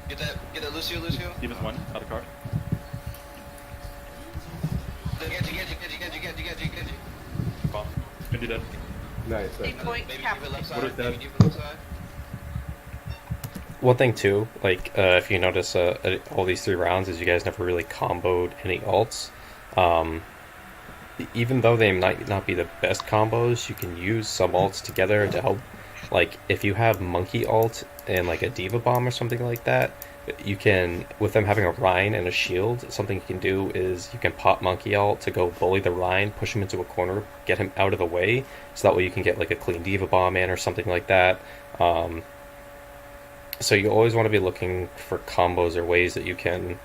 Get that Lucio. Diva's one, out of car. Genji. Bomb. Genji dead. Nice. Big nice. point. Maybe Cap. Diva left What is side. that? Maybe Diva left side. One thing too, like if you notice, all these 3 rounds is you guys never really comboed any ults. Even though they might not be the best combos, you can use some ults together to help. Like if you have Monkey ult and like a Diva bomb or something like that, you can, with them having a Rhine and a shield, something you can do is you can pop Monkey ult to go bully the Rhine, push him into a corner, get him out of the way, so that way you can get like a clean Diva bomb in or something like that. So you always want to be looking for combos or ways that you can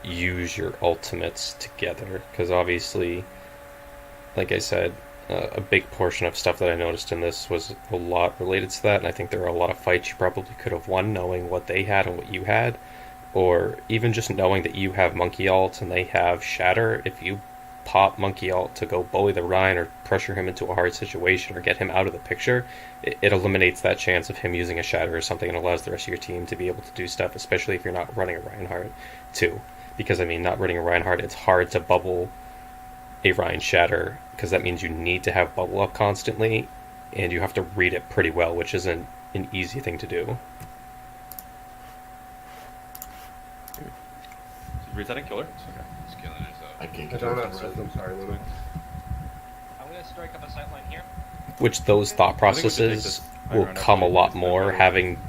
use your ultimates together, because obviously, like I said, a big portion of stuff that I noticed in this was a lot related to that, and I think there are a lot of fights you probably could have won knowing what they had and what you had, or even just knowing that you have Monkey ult and they have Shatter. If you pop Monkey ult to go bully the Rhine or pressure him into a hard situation or get him out of the picture, it eliminates that chance of him using a Shatter or something and allows the rest of your team to be able to do stuff, especially if you're not running a Reinhardt too. Because I mean, not running a Reinhardt, it's hard to bubble a Rhine Shatter, because that means you need to have bubble up constantly, and you have to read it pretty well, which isn't an easy thing to do. Resetting killer. Okay. He's killing himself. I can't I get don't to have the res, I'm sorry, Lulu. I'm gonna strike up a sight line here. Which those thought I think we should take processes this high will ground come a actually, lot because more they're- having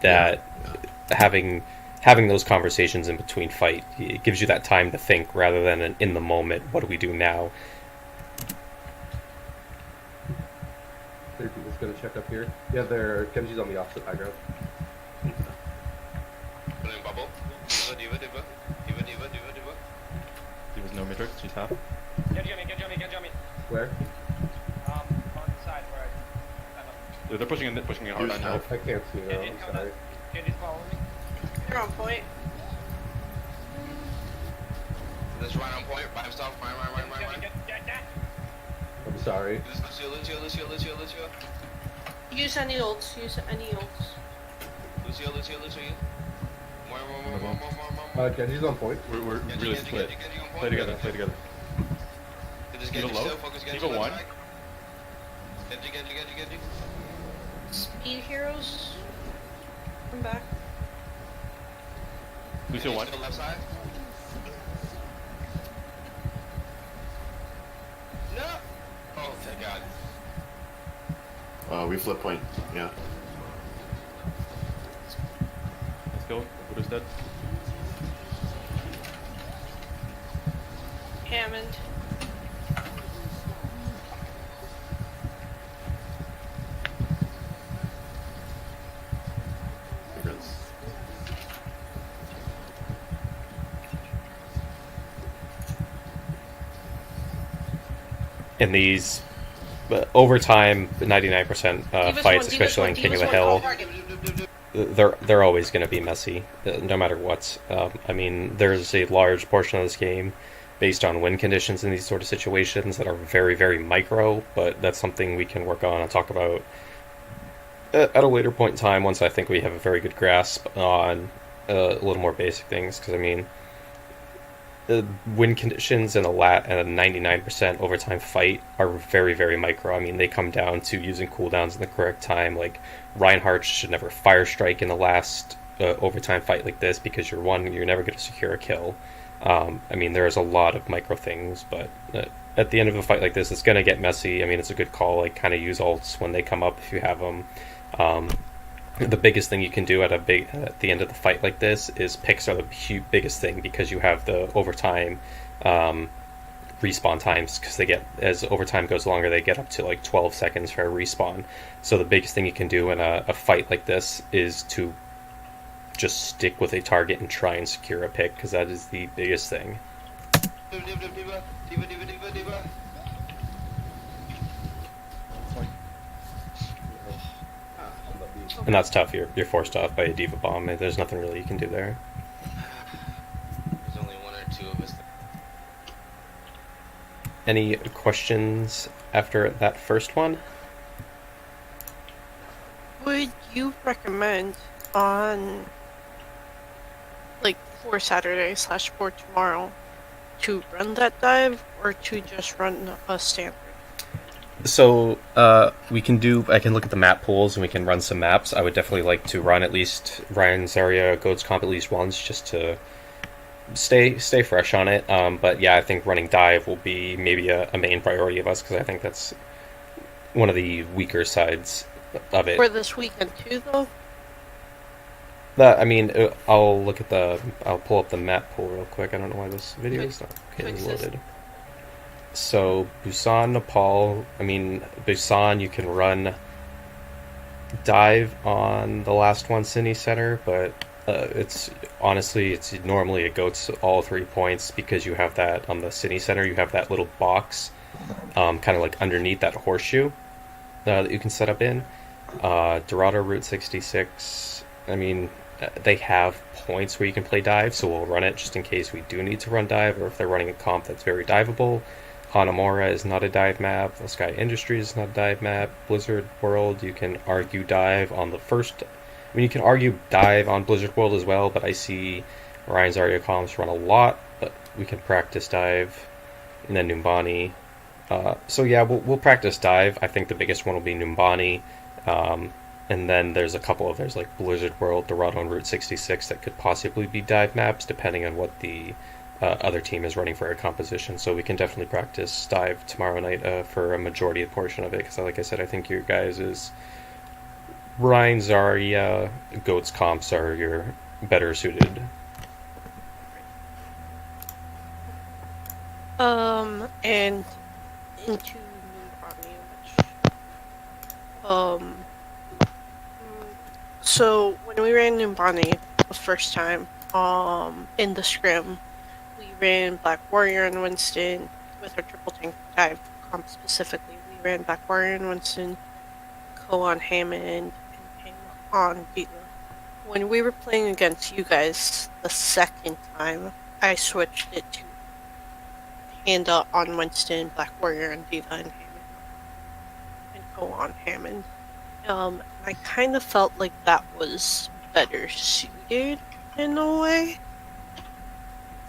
that, having those conversations in between fight. It gives you that time to think rather than an in the moment, what do we do now? 3 people's gonna check up here. Yeah, they're Genji's on the opposite high ground. Put in bubble. Diva. Diva's no matrix, she's half. Genji on me. Where? On the side where I. They're pushing it hard on you. I can't see now, I'm sorry. Genji's following me. You're on point. That's right on point. By himself. Ryan. I'm sorry. Lucio. Use any ults. Lucio. More. Genji's on point. We're Genji, really Genji, split. Genji on point. Play together. Get this Diva Genji low. still. Focus Genji Diva left one. side. Genji. Speed heroes. Come back. Lucio Genji one. still left side. No! Oh, thank God. We flip point. Yeah. Let's go. Buddha's dead. Hammond. in these overtime 99% fights, especially in King of the Hill, they're always going to be messy, no matter what. I mean, there's a large portion of this game based on win conditions in these sort of situations that are very, very micro, but that's something we can work on and talk about at a later point in time once I think we have a very good grasp on a little more basic things, because I mean, the win conditions in a 99% overtime fight are very, very micro. I mean, they come down to using cooldowns in the correct time. Like, Reinhardt should never fire strike in the last overtime fight like this because you're never going to secure a kill. I mean, there's a lot of micro things, but at the end of a fight like this, it's going to get messy. I mean, it's a good call. Like, kind of use ults when they come up if you have them. The biggest thing you can do at the end of the fight like this is picks are the biggest thing, because you have the overtime respawn times, because they get, as overtime goes longer, they get up to like 12 seconds for a respawn. So the biggest thing you can do in a fight like this is to just stick with a target and try and secure a pick, because that is the biggest thing. And that's tough. You're forced off by a diva bomb. There's nothing really you can do there. There's only one or two of us. Any questions after that first one? Would you recommend on, like, for Saturday / for tomorrow to run that dive, or to just run a standard? So, I can look at the map pools and we can run some maps. I would definitely like to run at least Ryan Zarya Goats Comp at least once, just to stay fresh on it. But yeah, I think running dive will be maybe a main priority of us, because I think that's one of the weaker sides of it. For this weekend too, though? I mean, I'll pull up the map pool real quick. I don't know why this video is not loaded. So, Busan, Nepal, I mean, Busan, you can run dive on the last one, Cine Center, but it's normally it goes all 3 points, because you have that on the Cine Center, you have that little box, kind of like underneath that horseshoe that you can set up in. Dorado Route 66, I mean, they have points where you can play dive, so we'll run it just in case we do need to run dive, or if they're running a comp that's very diveable. Hanamura is not a dive map. The Sky Industries is not a dive map. Blizzard World, you can argue dive on the first. I mean, you can argue dive on Blizzard World as well, but I see Ryan Zarya comps run a lot, but we can practice dive. And then Numbani. So yeah, we'll practice dive. I think the biggest one will be Numbani. And then there's like Blizzard World, Dorado, and Route 66 that could possibly be dive maps, depending on what the other team is running for a composition. So we can definitely practice dive tomorrow night for a majority portion of it, because like I said, I think your guys is Ryan Zarya Goats comps are your better suited. And into Numbani, so when we ran Numbani the first time, in the scrim, we ran Black Warrior and Winston with our triple tank dive comp specifically. We ran Black Warrior and Winston, Co on Hammond, and Ping on Diva. When we were playing against you guys the second time, I switched it to Panda on Winston, Black Warrior and Diva and Hammond, and Co on Hammond. I kind of felt like that was better suited in a way,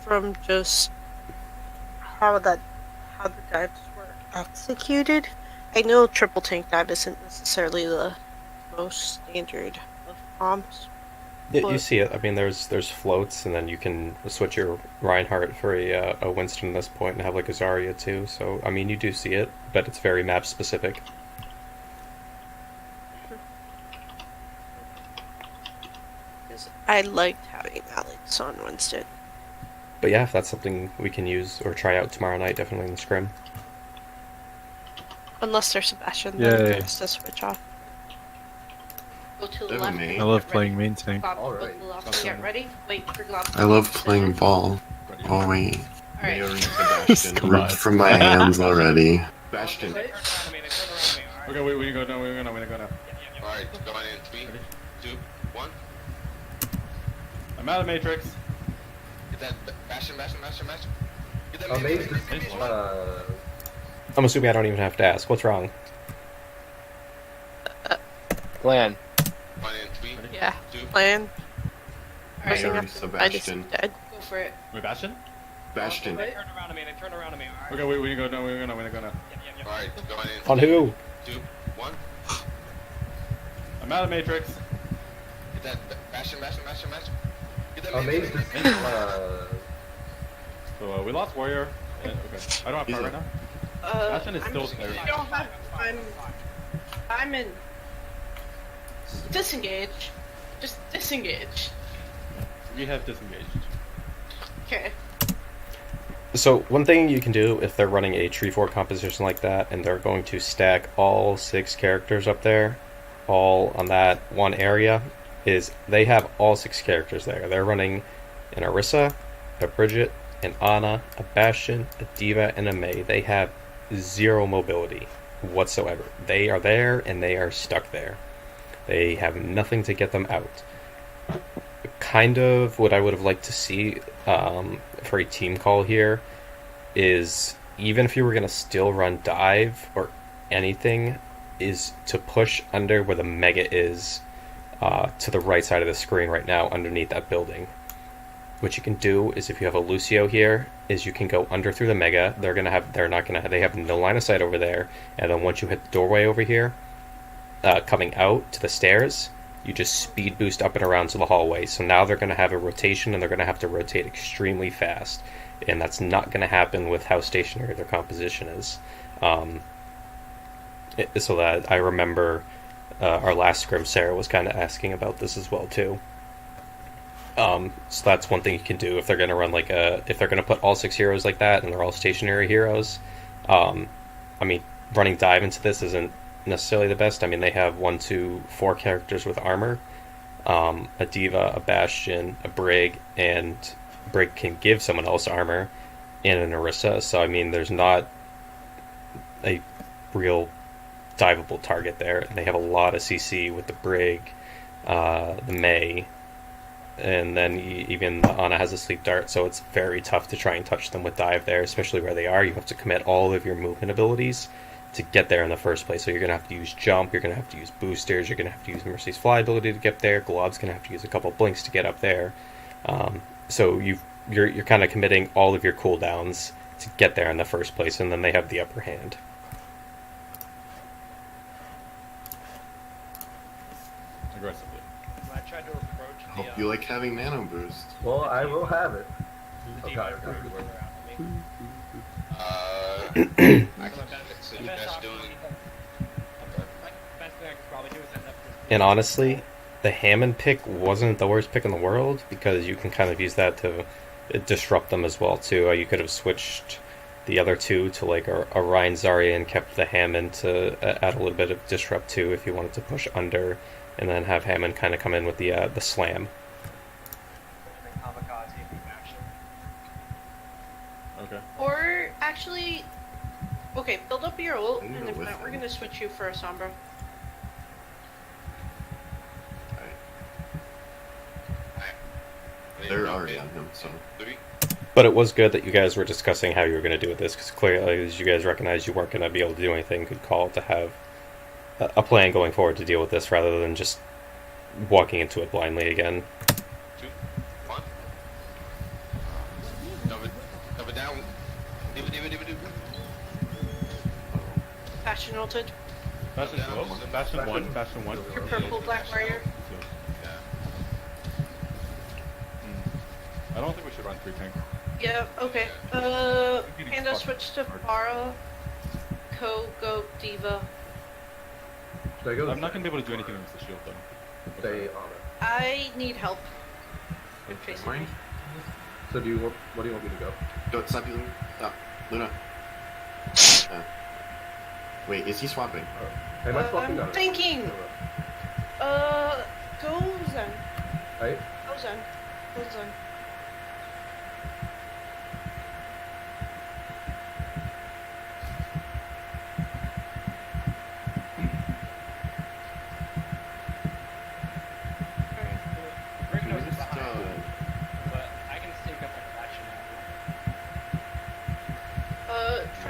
from just how the dives were executed. I know triple tank dive isn't necessarily the most standard of comps. You see it. I mean, there's floats, and then you can switch your Reinhardt for a Winston at this point and have like a Zarya too. So I mean, you do see it, but it's very map specific. I liked having Alex on Winston. But yeah, if that's something we can use or try out tomorrow night, definitely in the scrim. Unless there's Sebastian, Yay. then it's to switch off. Go to the They're left. amazing. I love playing main tank. Go to the left. Get ready. Wait for Glob. I love playing ball. Oh wait, Alright. Mayor and Sebastian Come ripped on. from my hands already. Bastion. Right? Okay, we need to go now. We need to go now. Alright, going in 3, 2, 1. I'm out of Matrix. Get that Bastion. Get that Amazing. I'm assuming I don't even have to ask. What's wrong? Plan. Going in 3, Yeah. 2, Plan. Alright, Pressing Alright, up so the- I just Bastion. dead. go for it. Wait, Bastion? Bastion. Right? Turn around to me. Alright. Okay, we need to go now. We need to go now. Alright, going in On who? 2, 1. I'm out of Matrix. Get that Bastion. Get that Amazing. So we lost Warrior. Okay, I don't have power right now. Bastion is I'm still just, there. I don't have, I'm in. Disengage. Just disengage. We have disengaged. Okay. So one thing you can do if they're running a tree fort composition like that, and they're going to stack all 6 characters up there, all on that one area, is they have all 6 characters there. They're running an Orisa, a Bridget, an Ana, a Bastion, a Diva, and a Mei. They have 0 mobility whatsoever. They are there and they are stuck there. They have nothing to get them out. Kind of what I would have liked to see for a team call here is, even if you were going to still run dive or anything, is to push under where the mega is, to the right side of the screen right now underneath that building. What you can do is, if you have a Lucio here, is you can go under through the mega. They have no line of sight over there, and then once you hit the doorway over here, coming out to the stairs, you just speed boost up and around to the hallway. So now they're going to have a rotation, and they're going to have to rotate extremely fast, and that's not going to happen with how stationary their composition is. So that I remember our last scrim, Sarah was kind of asking about this as well too. So that's one thing you can do if they're going to run if they're going to put all 6 heroes like that and they're all stationary heroes. I mean, running dive into this isn't necessarily the best. I mean, they have 1, 2, 4 characters with armor, a Diva, a Bastion, a Brig, and Brig can give someone else armor, and an Orisa. So I mean, there's not a real diveable target there, and they have a lot of CC with the Brig, the Mei, and then even the Ana has a sleep dart, so it's very tough to try and touch them with dive there, especially where they are. You have to commit all of your movement abilities to get there in the first place. So you're going to have to use jump, you're going to have to use boosters, you're going to have to use Mercy's fly ability to get there, Glob's going to have to use a couple blinks to get up there. So you're kind of committing all of your cooldowns to get there in the first place, and then they have the upper hand. Aggressively. When I tried to approach the, Hope you like having nano boost. Well, I will have it. the Okay. I can suggest doing. Best thing I could probably do is end up with And honestly, the Hammond pick wasn't the worst pick in the world, because you can kind of use that to disrupt them as well too. You could have switched the other 2 to like a Ryan Zarya and kept the Hammond to add a little bit of disrupt too if you wanted to push under, and then have Hammond kind of come in with the slam. kamikaze action. Okay. Or actually, okay, build up your ult, I can and go if with not, we're them. gonna switch you for a Sombra. They're already on him, so. 3. But it was good that you guys were discussing how you were going to do with this, because clearly, as you guys recognized, you weren't going to be able to do anything. Good call to have a plan going forward to deal with this, rather than just walking into it blindly again. 2, 1. Cover down. Diva. Bastion ulted. Bastion's low. Bastion 1. Bastion 1. Your purple black warrior. I don't think we should run 3 tank. Yeah, okay. Getting Panda fucked switch to hard. Pharah. Go Diva. Should I go? I'm not gonna be able to do anything against the shield though. Stay on it. I need help. I'm facing Mine? me. So do you want? What do you want me to go? Don't stop you, Luna. Stop. Luna. Wait, is he swapping? Am I swapping I'm on it? thinking. Go Zen. Right? Go Zen. Go Zen.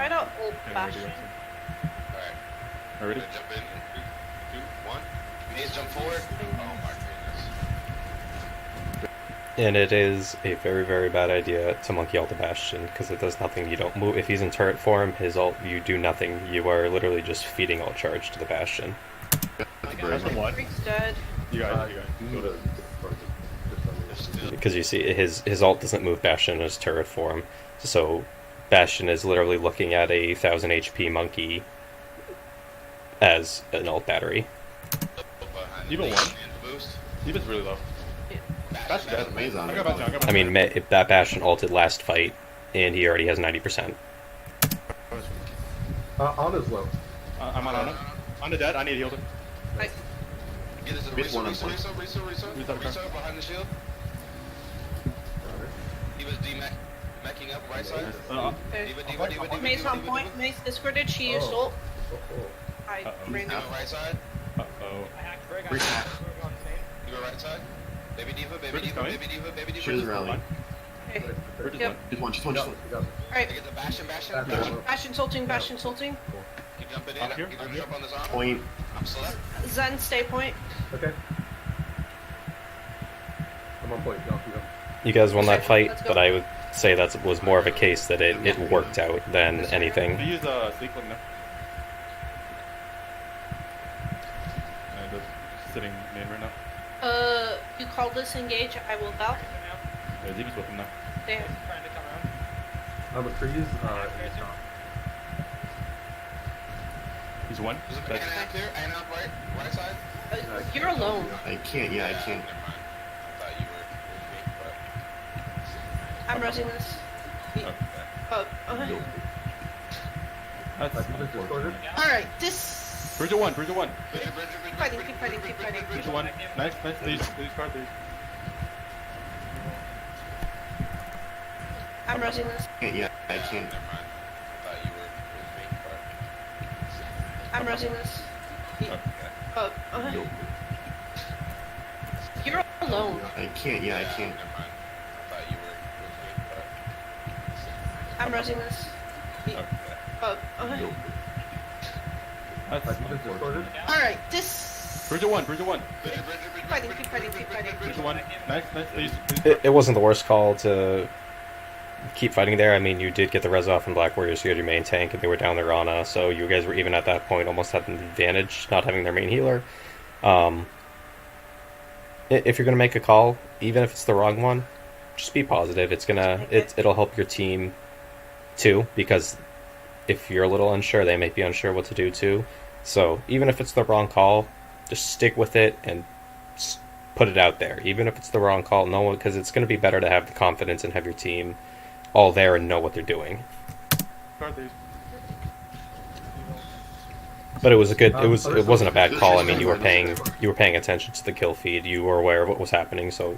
Try to ult Yeah, Bastion. ready, Alright. Are ready? Gonna jump in 3, 2, 1. Maze jump forward. Oh my goodness. And it is a very, very bad idea to monkey ult the Bastion, because it does nothing. You don't move. If he's in turret form, his ult, you do nothing. You are literally just feeding ult charge to the Bastion. That's one. Freak's dead. You guys, you guys. Go to Discord. Just on the- Because you see, his ult doesn't move Bastion in his turret form. So Bastion is literally looking at a 1000 HP monkey as an ult battery. Even one. Boost. Eva's really low. That's dead. Maze on I it. got Bastion, I got I Bastion. mean, if that Bastion ulted last fight, and he already has 90%. Ana's low. I'm on him. On the dead, I need to heal him. I, Get us to the Bit one on point. Reso behind the shield. He was D-macking up right side. okay. Diva, Maze on point. Maze discorded. She used Oh. ult. I Uh-oh. ran Diva out. right side. Uh-oh. Diva right side. Baby Diva, Bridge baby is Diva, coming. baby Diva, baby She's Diva. rallying. Okay. Bridge is Yep. one. Just one, just one, just one. Alright. Get the Bastion. Bastion ulting. Bastion ulting. Keep jumping in. Up here, Keep up jumping here. up on this arm. Point. I'm select. Zen stay point. Okay. I'm on point. Y'all keep going. You guys won that Okay, fight, let's go. but I would say that was more of a case that it worked out than We anything. use Sleekling now. And just sitting main right now. You call this engage. I will bow. Yeah, Eva's with him now. There. McCree's, He's one. There's a Dead. Ana up here. Ana up right side. You're alone. I can't, yeah, I can't. Never mind. I thought you were with me, I'm rushing this. Okay. That's discorded. Alright, this. Bridge of one. but. Keep fighting, keep fighting, keep fighting. Bridge of one. Nice. These card, these. I'm rushing this. Can't, yeah, I can't. Never mind. I thought you were with me, I'm rushing this. Okay. You're alone. I can't, yeah, I but. can't. Never mind. I thought you were with me, I'm rushing this. Okay. That's Discorded. Alright, this. Bridge of one. but. Keep fighting, keep fighting, keep fighting. Bridge of one. Nice. These. It wasn't the worst call to keep fighting there. I mean, you did get the res off in Black Warriors, so you had your main tank, and they were down their Rana, so you guys were even at that point, almost had an advantage not having their main healer. If you're gonna make a call, even if it's the wrong one, just be positive. It'll help your team too, because if you're a little unsure, they might be unsure what to do too. So even if it's the wrong call, just stick with it and put it out there. Even if it's the wrong call, no one, because it's going to be better to have the confidence and have your team all there and know what they're doing. Card, these. But it was a good. It wasn't a bad call. I mean, you were paying attention to the kill feed. You were aware of what was happening, so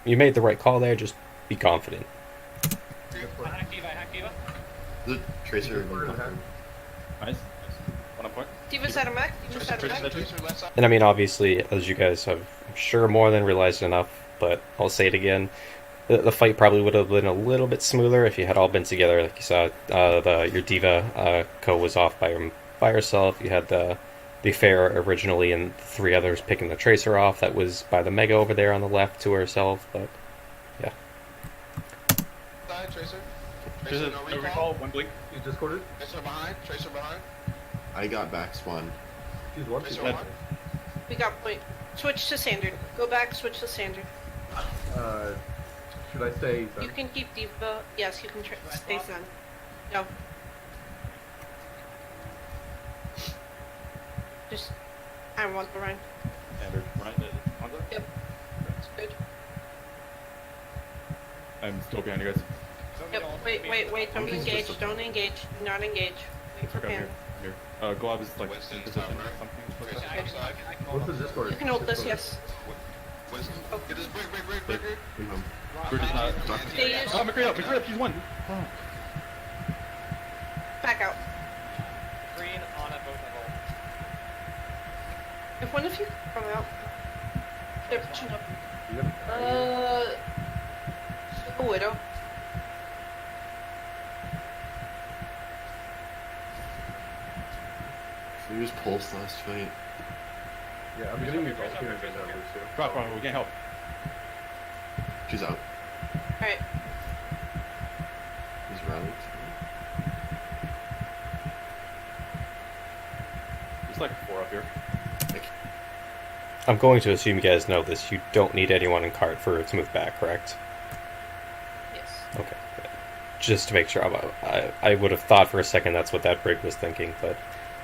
you made the right call there. Just be confident. The Tracer. Nice. One on point. Diva's at a mech. Diva's at a mech. Tracer left side. And I mean, obviously, as you guys have, I'm sure, more than realized enough, but I'll say it again. The fight probably would have been a little bit smoother if you had all been together. Like you saw, your Diva co was off by herself. You had the Fair originally and three others picking the Tracer off. That was by the Mega over there on the left to herself. But yeah, Side, Tracer. Tracer, no recall. One blink. He's discorded. Tracer behind. Tracer behind. I got back spawn. He's one. Tracer Dead. one. We got point. Switch to standard. Go back, switch to standard. Should I stay? You can keep Diva. Yes, you can stay Zen. No. Just. I want the run. Standard. Right. Hanzo? Yep. That's good. I'm still behind you guys. Yep. Wait. Don't engage. Don't engage. Do not engage. Wait for Okay, I'm Pam. here. Glob is like Winston's position top right. something. Tracer Okay. left side. What's the Discord? You can hold this, yes. Winston. Get this break. Bridge is not. They use. Oh, McCree up. He's one. Oh. Back out. Green on at both levels. If one of you come out. They're pushing up. Yep. A widow. pulse last fight. Yeah, I'm getting you both here and now, Lucio. Drop on, we can't help. She's out. Alright. He's rallied. There's like 4 up here. I'm going to assume you guys know this. You don't need anyone in cart for it to move back, correct? Yes. Okay. Just to make sure, I would have thought for a second that's what that brig was thinking, but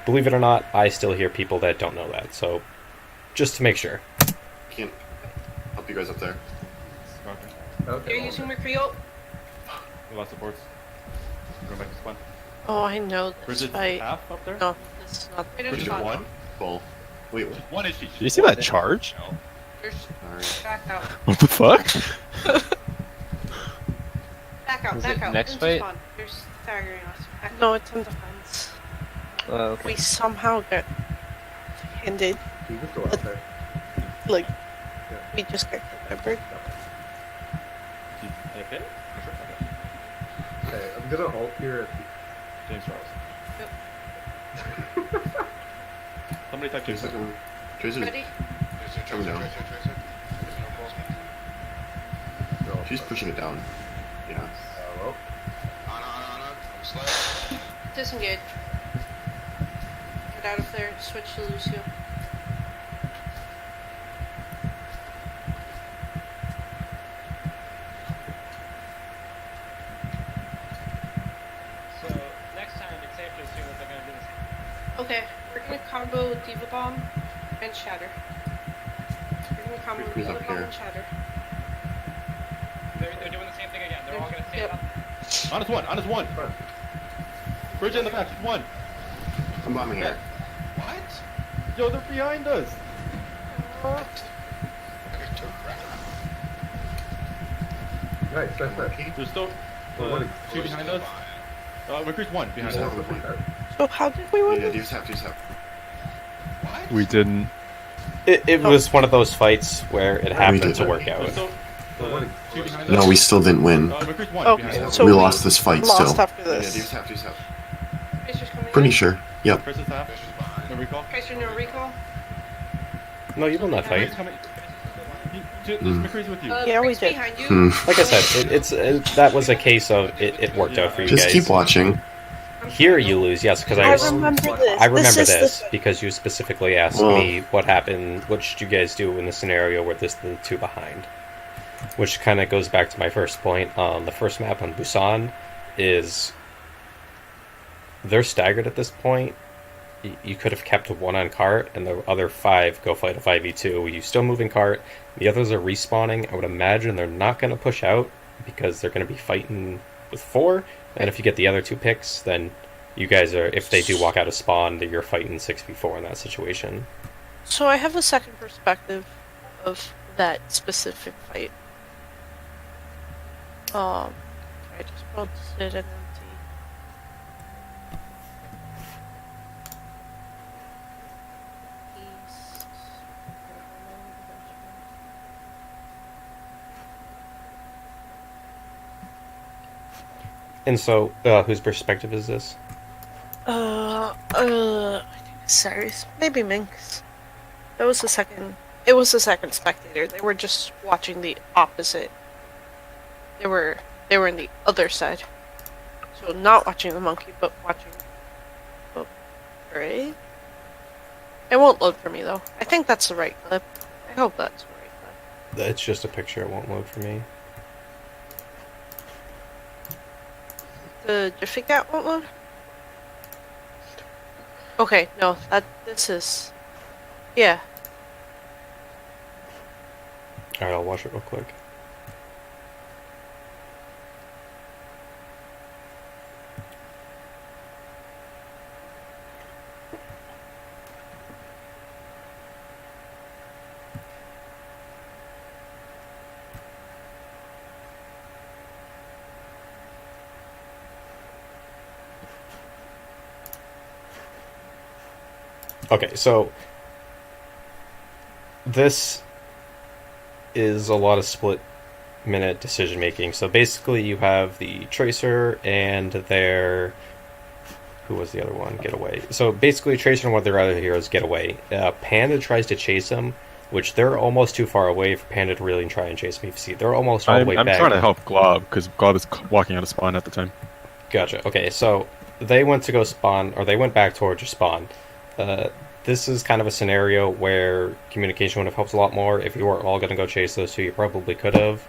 believe it or not, I still hear people that don't know that. So, just to make sure. Can't help you guys up there. Okay, You're well, using Mercurial? We lost supports. Going back to spawn. Oh, I know this Bridget's fight. half up there? No, this is not. I just Bridget shot. 1? Full. Wait, what? 1 is she? Did you see that charge? No. There's Sorry. back out. What the fuck? Back out, Is back it out. next Into fight? spawn. There's staggering us. Back out. No, it's in defense. Okay. We somehow got handed, You can go out there. like, we just got remembered. She AFK? Sure. Okay. Okay, I'm gonna halt here at James Charles. Yep. Somebody type James. Tracer's Ready? coming down. She's pushing it down. Yeah. well, On. I'm slow. Disengage. Get out of there. Switch to Lucio. So next time it's safe to assume that they're gonna do the same. Okay, we're gonna combo Diva Bomb and Shatter. We're gonna combo Who's Diva up Bomb here? and Shatter. They're doing the same thing again. They're all gonna stand Yep. up. Honest 1, honest 1. Bridget in the back, she's 1. I'm bombing her. What? Yo, they're behind us. nice, that's. There's still Well, what 2 behind us. McCree's 1 behind There's us. one point. So how did we win Yeah, this? do just have. We didn't. It was one of those fights where it happened to work out. There's still 2 behind us. No, we still didn't win. McCree's 1 Okay, behind us. so we lost this fight lost still. after Yeah, this. do just have. Tracer's coming Pretty in. sure. Yep. Chris is half. No recall. Tracer, no recall. No, you will not fight. McCree's coming. McCree's with you. Yeah, we Briggs did. behind you. Like I said, that was a case of it worked out for you Just guys. keep watching. Here you lose, yes, because I remember this. I remember is this the- because you specifically asked Well- me what happened, what should you guys do in the scenario where this the 2 behind. Which kind of goes back to my first point. The first map on Busan is they're staggered at this point. You could have kept 1 on cart and the other 5 go fight a 5v2. You still moving cart. The others are respawning. I would imagine they're not going to push out because they're going to be fighting with 4. And if you get the other 2 picks, then you guys are, if they do walk out of spawn, then you're fighting 6v4 in that situation. So I have a second perspective of that specific fight. I just posted an empty. East. And so, whose perspective is this? I think Cyrus, maybe Minx. That was the second. It was the second spectator. They were just watching the opposite. They were in the other side. So not watching the monkey, but watching. Oh, right. It won't load for me though. I think that's the right clip. I hope that's the right clip. It's just a picture. It won't load for me. The Jiffy Cat won't load? Okay, no, this is... Yeah. Alright, I'll watch it real quick. Okay, so this is a lot of split-minute decision-making. So basically you have the Tracer and their who was the other one? Get away. So basically, Tracer and one of their other heroes get away. Panda tries to chase him, which they're almost too far away for Panda to really try and chase him. You see, they're almost all the way I'm back. trying to help Glob because Glob is walking out of spawn at the time. Gotcha. Okay, so they went to go spawn, or they went back towards your spawn. This is kind of a scenario where communication would have helped a lot more. If you were all going to go chase those two, you probably could have.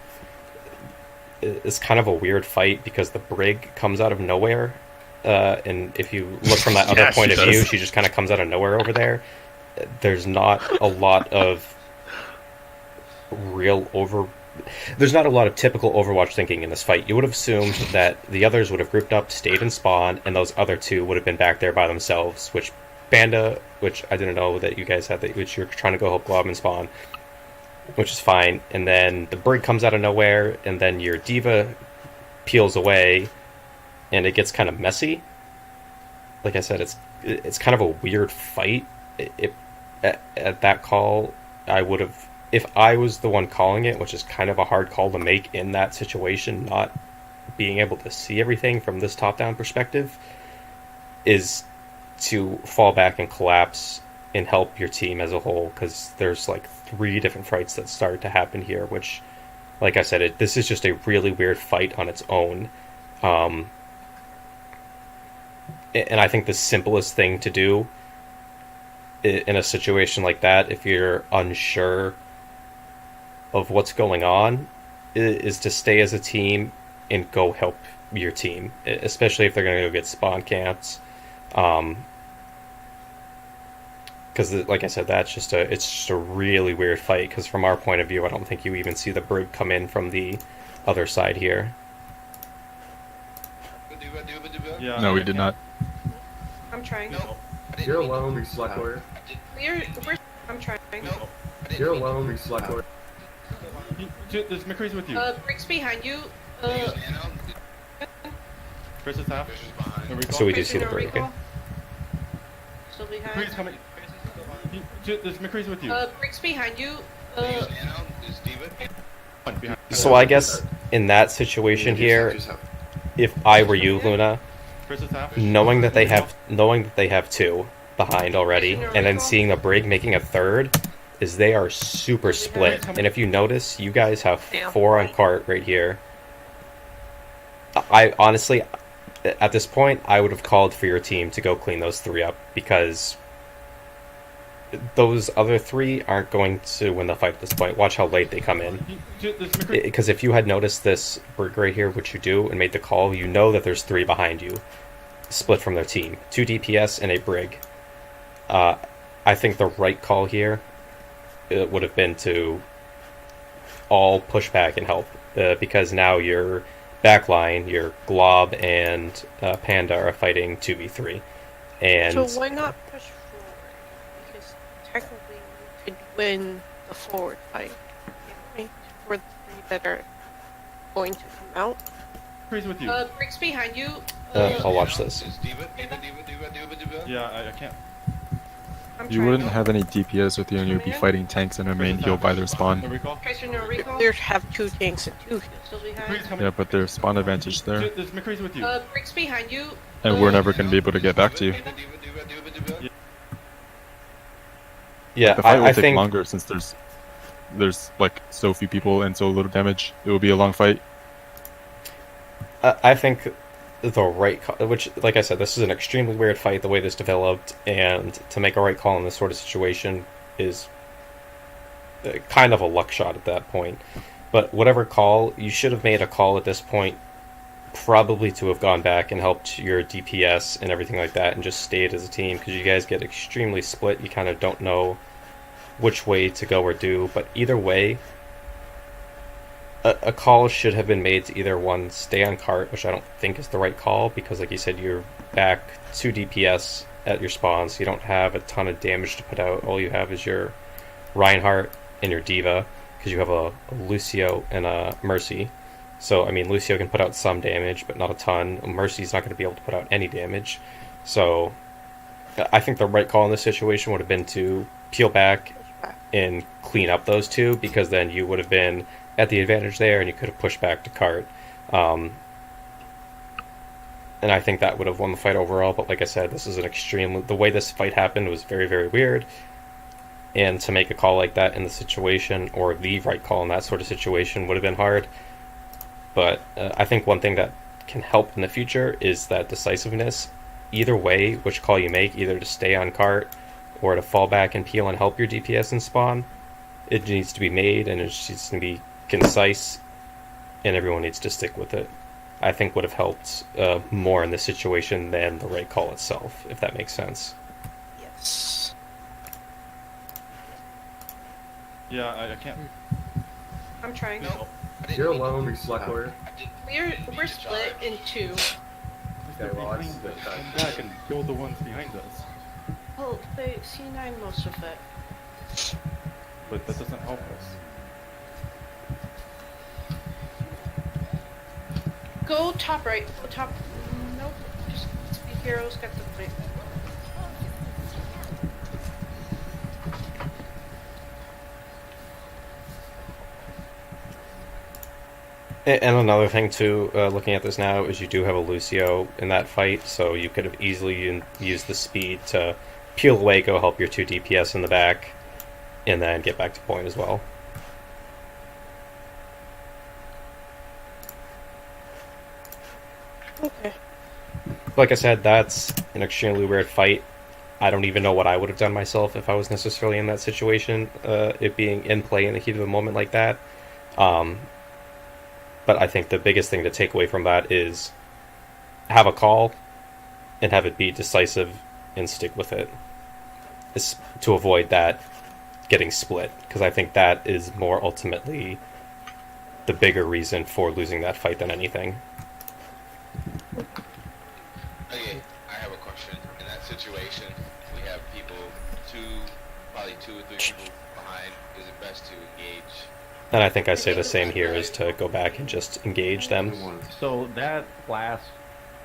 It's kind of a weird fight because the brig comes out of nowhere. And if you look from that other point of view, she just kind of comes out of nowhere over there. There's not a lot of there's not a lot of typical Overwatch thinking in this fight. You would have assumed that the others would have grouped up, stayed in spawn, and those other two would have been back there by themselves, which Panda, which I didn't know that you guys had, which you're trying to go help Glob and spawn, which is fine. And then the brig comes out of nowhere, and then your D.Va peels away, and it gets kind of messy. Like I said, it's kind of a weird fight. At that call, I would have, if I was the one calling it, which is kind of a hard call to make in that situation, not being able to see everything from this top-down perspective, is to fall back and collapse and help your team as a whole, because there's like 3 different fights that started to happen here, which, like I said, this is just a really weird fight on its own. And I think the simplest thing to do in a situation like that, if you're unsure of what's going on, is to stay as a team and go help your team, especially if they're going to go get spawn camps. Because, like I said, it's just a really weird fight, because from our point of view, I don't think you even see the brig come in from the other side here. Yeah. No, we did not. I'm trying. No, You're alone, Black Warrior. I'm trying. You're alone, Black Warrior. There's McCree's with you. Briggs behind you. Chris is half. No recall. So we do see the brig. Okay. Still McCree's behind. coming. There's McCree's with you. Briggs behind you. One behind. So I guess in that situation here, if I were you, Luna, Chris is half. knowing that they have 2 behind already, and then seeing the brig making a 3rd, is they are super split. And if you notice, you guys have 4 on cart right here. I honestly, at this point, I would have called for your team to go clean those 3 up, because those other 3 aren't going to win the fight at this point. Watch how late they come in. Because if you had noticed this brig right here, which you do, and made the call, you know that there's 3 behind you, split from their team. 2 DPS and a brig. I think the right call here would have been to all push back and help, because now your backline, your Glob and Panda are fighting 2v3. And So why not push forward? Because technically you could win the forward fight, right? For the 3 that are going to come out. McCree's with you. Briggs behind you. I'll watch this. Yeah, I can't. I'm You trying. wouldn't have any DPS with you, and you'd be fighting tanks and a main heal by their No spawn. recall. Tracer, no recall. They have 2 tanks and 2 heals. Still McCree's behind. coming. Yeah, but there's spawn advantage there, There's McCree's with you. Briggs behind you. and we're never going to be able to get back to you. Yeah, The fight will I take think longer since there's like so few people and so little damage. It will be a long fight. I think the right call, which, like I said, this is an extremely weird fight the way this developed, and to make a right call in this sort of situation is kind of a luck shot at that point. But whatever call, you should have made a call at this point, probably to have gone back and helped your DPS and everything like that, and just stayed as a team, because you guys get extremely split. You kind of don't know which way to go or do, but either way, a call should have been made to either one, stay on cart, which I don't think is the right call, because like you said, you're back 2 DPS at your spawn, so you don't have a ton of damage to put out. All you have is your Reinhardt and your D.Va, because you have a Lucio and a Mercy. So, I mean, Lucio can put out some damage, but not a ton. Mercy's not going to be able to put out any damage. So, I think the right call in this situation would have been to peel back and clean up those 2, because then you would have been at the advantage there, and you could have pushed back to cart. and I think that would have won the fight overall. But like I said, this is an extreme. The way this fight happened was very, very weird. And to make a call like that in the situation, or the right call in that sort of situation, would have been hard. But I think one thing that can help in the future is that decisiveness. Either way, which call you make, either to stay on cart or to fall back and peel and help your DPS and spawn, it needs to be made, and it needs to be concise, and everyone needs to stick with it. I think would have helped more in this situation than the right call itself, if that makes sense. Yes. Yeah, I can't. I'm trying. No, I didn't You're mean to alone, freeze Black out. Warrior. We're split in two. Okay, well, Behind us. Come back and kill the ones behind us. Oh, they C9 most of it. But that doesn't help us. Go top right. Go top. Nope. Just be heroes. Get the point. And another thing too, looking at this now, is you do have a Lucio in that fight, so you could have easily used the speed to peel away, go help your 2 DPS in the back, and then get back to point as well. Okay. Like I said, that's an extremely weird fight. I don't even know what I would have done myself if I was necessarily in that situation, it being in play in the heat of the moment like that. But I think the biggest thing to take away from that is have a call and have it be decisive and stick with it. It's to avoid that getting split, because I think that is more ultimately the bigger reason for losing that fight than anything. Okay, I have a question. In that situation, we have people, probably two or three people behind. Is it best to engage? And I think I say the same here, is to go back and just engage them. So that last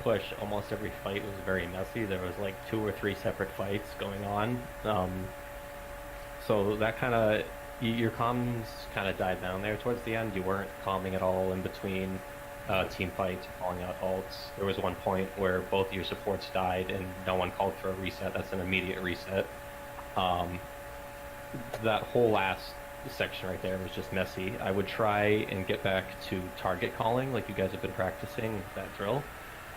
push, almost every fight was very messy. There was like 2 or 3 separate fights going on. So that kind of, your comms kind of died down there towards the end. You weren't calming at all in between team fights or calling out ults. There was one point where both your supports died and no one called for a reset. That's an immediate reset. That whole last section right there was just messy. I would try and get back to target calling like you guys have been practicing that drill,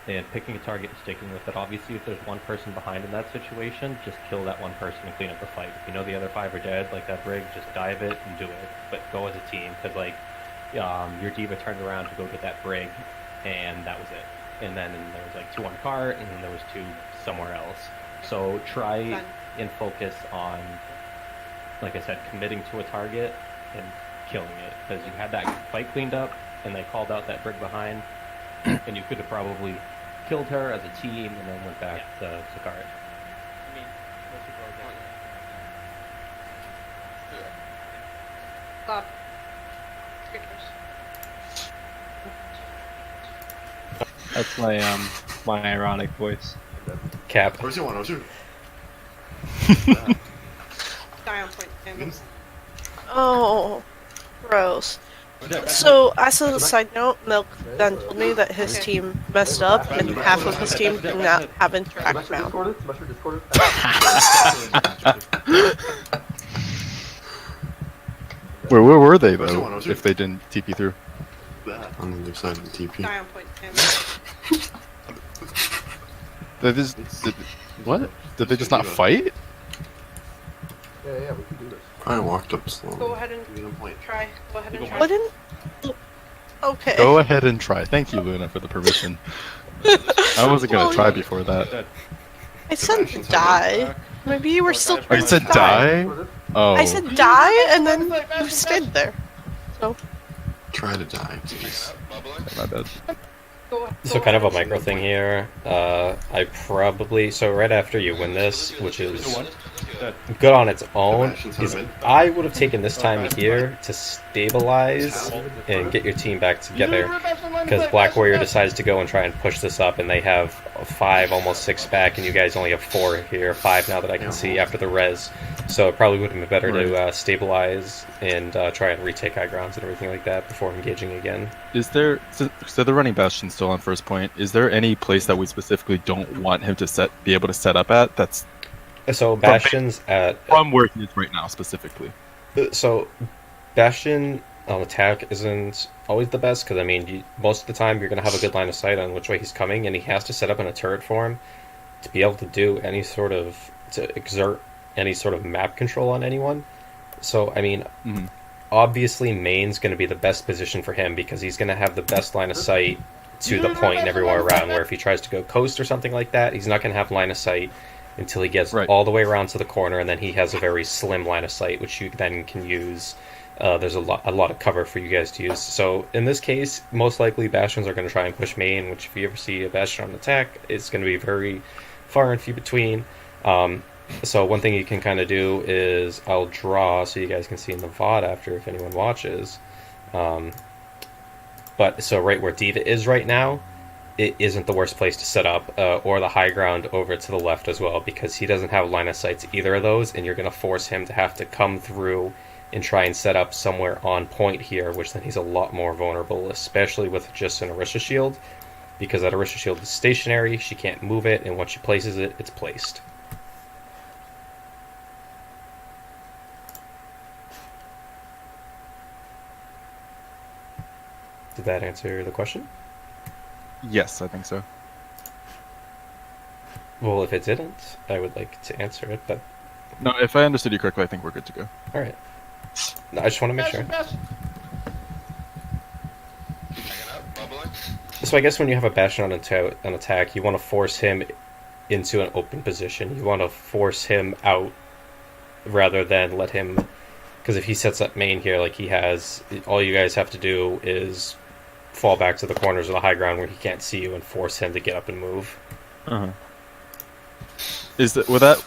and picking a target and sticking with it. Obviously, if there's one person behind in that situation, just kill that one person and clean up the fight. If you know the other 5 are dead, like that brig, just dive it and do it. But go as a team, because like your diva turned around to go get that brig, and that was it. And then there was like 2 on cart, and then there was 2 somewhere else. So try and focus on, like I said, committing to a target and killing it, because you had that fight cleaned up and they called out that brig behind, and you could have probably killed her as a team and then went back to cart. Stop. That's my ironic voice. Cap. Where's your one? Where's your? Die on point. Damn. Oh, gross. So, as a side note, Milk then told me that his team messed up and half of his team did not have interact now. Where were they though? Where's your- If they didn't TP through. On the other side of the TP. Die on point. Damn. They just what? Did they just not fight? Yeah, we can do this. I walked up slowly. Go ahead and Give me a point. try. Go ahead and try. What didn't? Okay. Go ahead and try. Thank you, Luna, for the permission. I wasn't gonna try before that. I said die. Maybe you were still Oh, trying you said to die. die? Oh. I said die, and then you stayed there. So. Try to die, please. My bad. So kind of a micro thing here. I probably, so right after you win this, which is good on its own, is I would have taken this time here to stabilize and get your team back together, because Black Warrior decides to go and try and push this up, and they have 5, almost 6 back, and you guys only have 4 here, 5 now that I can see after the res. So it probably would have been better to stabilize and try and retake high grounds and everything like that before engaging again. Is there, so they're running Bastion still on first point, is there any place that we specifically don't want him to be able to set up at that's So Bastion's from where he is right now specifically? So Bastion on attack isn't always the best, because I mean, most of the time you're going to have a good line of sight on which way he's coming, and he has to set up in a turret form to be able to do any sort of, to exert any sort of map control on anyone. So I mean, obviously main's going to be the best position for him, because he's going to have the best line of sight to the point and everywhere around, where if he tries to go coast or something like that, he's not going to have line of sight until he gets all the way around to the corner, and then he has a very slim line of sight, which you then can use. There's a lot of cover for you guys to use. So in this case, most likely Bastions are going to try and push main, which if you ever see a Bastion on attack, it's going to be very far and few between. So one thing you can kind of do is, I'll draw so you guys can see in the VOD after if anyone watches. But so right where Diva is right now, it isn't the worst place to set up, or the high ground over to the left as well, because he doesn't have line of sight to either of those, and you're going to force him to have to come through and try and set up somewhere on point here, which then he's a lot more vulnerable, especially with just an Orisa shield, because that Orisa shield is stationary, she can't move it, and once she places it, it's placed. Did that answer the question? Yes, I think so. Well, if it didn't, I would like to answer it, but... No, if I understood you correctly, I think we're good to go. Alright. No, I just want to make sure. So I guess when you have a Bastion on attack, you want to force him into an open position. You want to force him out rather than let him... Because if he sets up main here like he has, all you guys have to do is fall back to the corners of the high ground where he can't see you and force him to get up and move. Is that,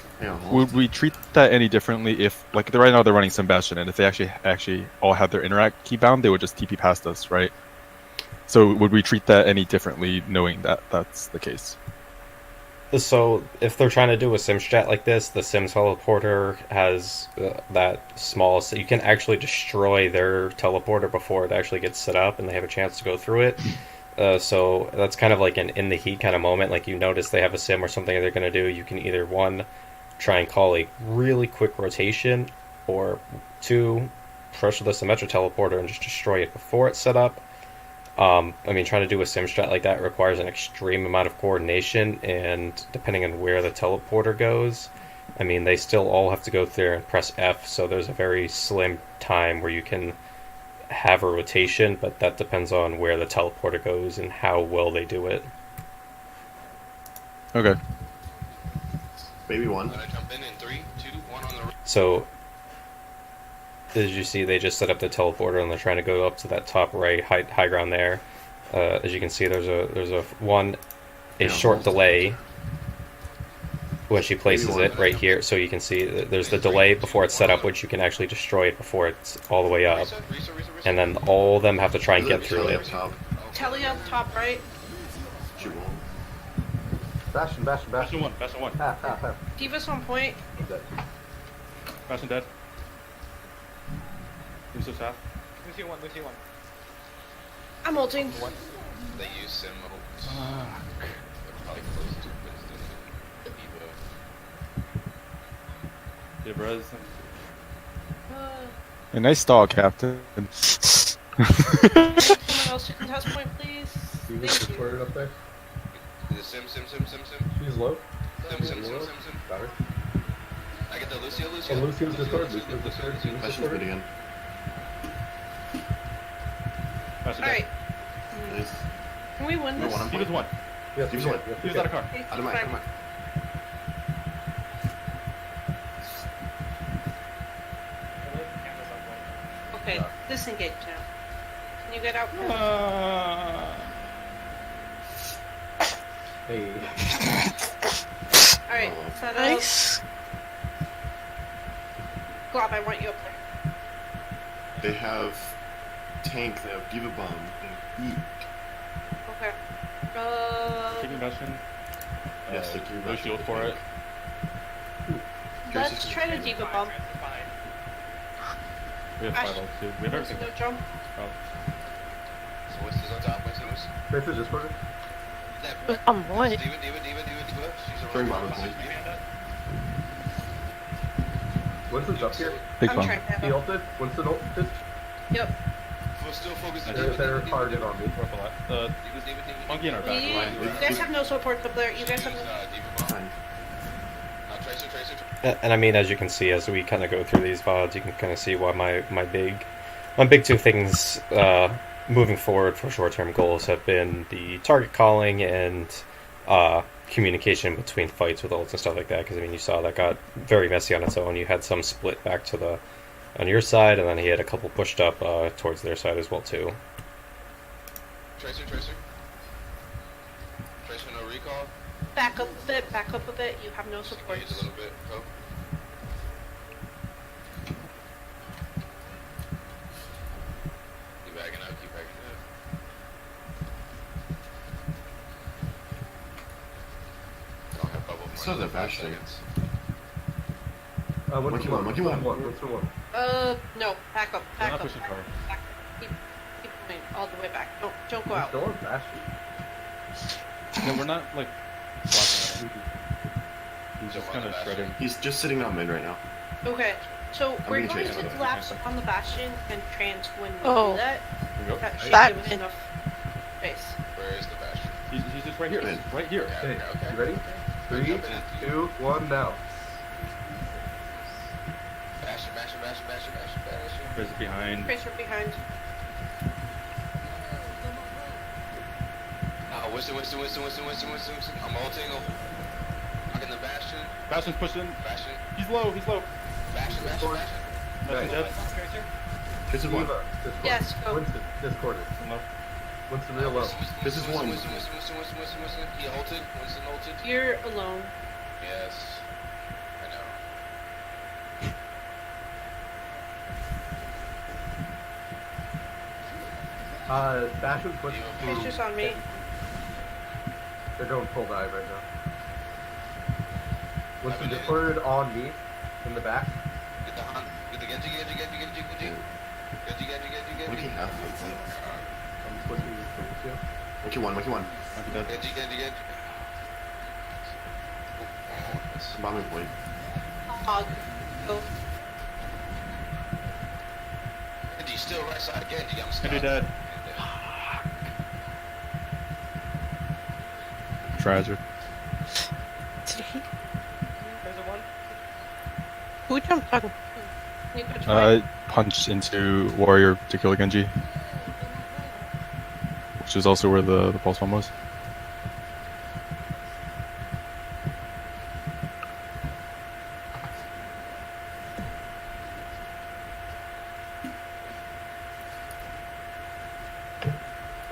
would we treat that any differently if, like, right now they're running some Bastion, and if they actually all have their interact key bound, they would just TP past us, right? So would we treat that any differently, knowing that that's the case? So if they're trying to do a sim strat like this, the sim teleporter has that small, so you can actually destroy their teleporter before it actually gets set up and they have a chance to go through it. So that's kind of like an in the heat kind of moment. Like, you notice they have a sim or something they're going to do, you can either one, try and call a really quick rotation, or two, pressure the Symmetra teleporter and just destroy it before it's set up. I mean, trying to do a sim strat like that requires an extreme amount of coordination, and depending on where the teleporter goes, I mean, they still all have to go through and press F, so there's a very slim time where you can have a rotation, but that depends on where the teleporter goes and how well they do it. Okay. Baby one. So, as you see, they just set up the teleporter and they're trying to go up to that top right high ground there. As you can see, there's a short delay when she places it right here. So you can see there's the delay before it's set up, which you can actually destroy it before it's all the way up. And then all of them have to try and get through it. Telly up top right. Bastion. Bastion one. Half. Diva's on point. Bastion dead. Lucius half. Lucio one. I'm ulting. They use sim modes. They're probably close to Winston. Yeah, bros. A nice stall, Captain. Someone else to contest point, please. You just recorded up there? Is it sim? She's low. Sim. Got her. I get the Lucio. Oh, Lucio's discord. Bastion's good again. Alright. Nice. Can we win this? He was one. Yes, He was one. He was out of car. Okay, Out of fine. mine. Okay, disengage now. Can you get out? Hey. Alright, set up. Nice. Glob, I want you up there. They have tank, they have Diva Bomb, they have Eat. Okay. Taking Bastion. Yes, they do. No shield for it. Let's try to diva bomb. We have 5 ults too. We have everything. No jump. Oh. So what's this on top? What's this? Tracer discorded. What? Diva. She's a Throwing robot. bomb behind. Winston's up here. Big I'm bomb. trying to have He him. ulted. Winston ulted. Yep. We're still focused on They're targeted on me. We're up a lot. Monkey in our back. You guys have no support up there. You guys have no. Behind. Tracer. And I mean, as you can see, as we kind of go through these VODs, you can kind of see why my big two things moving forward for short-term goals have been the target calling and communication between fights with ults and stuff like that. Because I mean, you saw that got very messy on its own. You had some split back to on your side, and then he had a couple pushed up towards their side as well too. Tracer, no recall. Back up a bit. You have no support. Engage a little bit. Go. Keep backing up. I don't have bubble for Still another the 5 Bastion. seconds. Monkey one. Monkey one. Winston one. No. Back up. We're not pushing forward. Back. Keep going all the way back. Don't go He's out. still on Bastion. No, we're not like blocking him. He's just kind of shredding. He's just sitting on mid right now. Okay. So we're being going chased. to collapse on the bastion and trans when we Oh. do that. Here we go. That should That- give us enough space. Where is the bastion? He's just right here. Good. Right here. Yeah, Okay, okay. you ready? 3, 2, 1, now. Bastion. Chris behind. Tracer behind. Winston. I'm ulting. Knocking the bastion. Bastion's pushing. Bastion. He's low. Bastion. Bastion dead. This is one. Diva, Discord. Yes, go. Winston, discorded. Low. Winston real low. This is one. Winston. He ulted. Winston ulted. You're alone. Yes. I know. Bastion pushed Tracer's on me. They're going full dive right now. Winston discorded on me in the back. Get the hunt. Get the Genji. Monkey half. I'm switching to you. Monkey one. Dead. Genji. Bombing point. Hog. Go. Genji still right side. Genji, I'm stuck. Genji dead. Tragic. Who jumped on? You go to I punched into Warrior to kill Genji. Which is also where the pulse bomb was.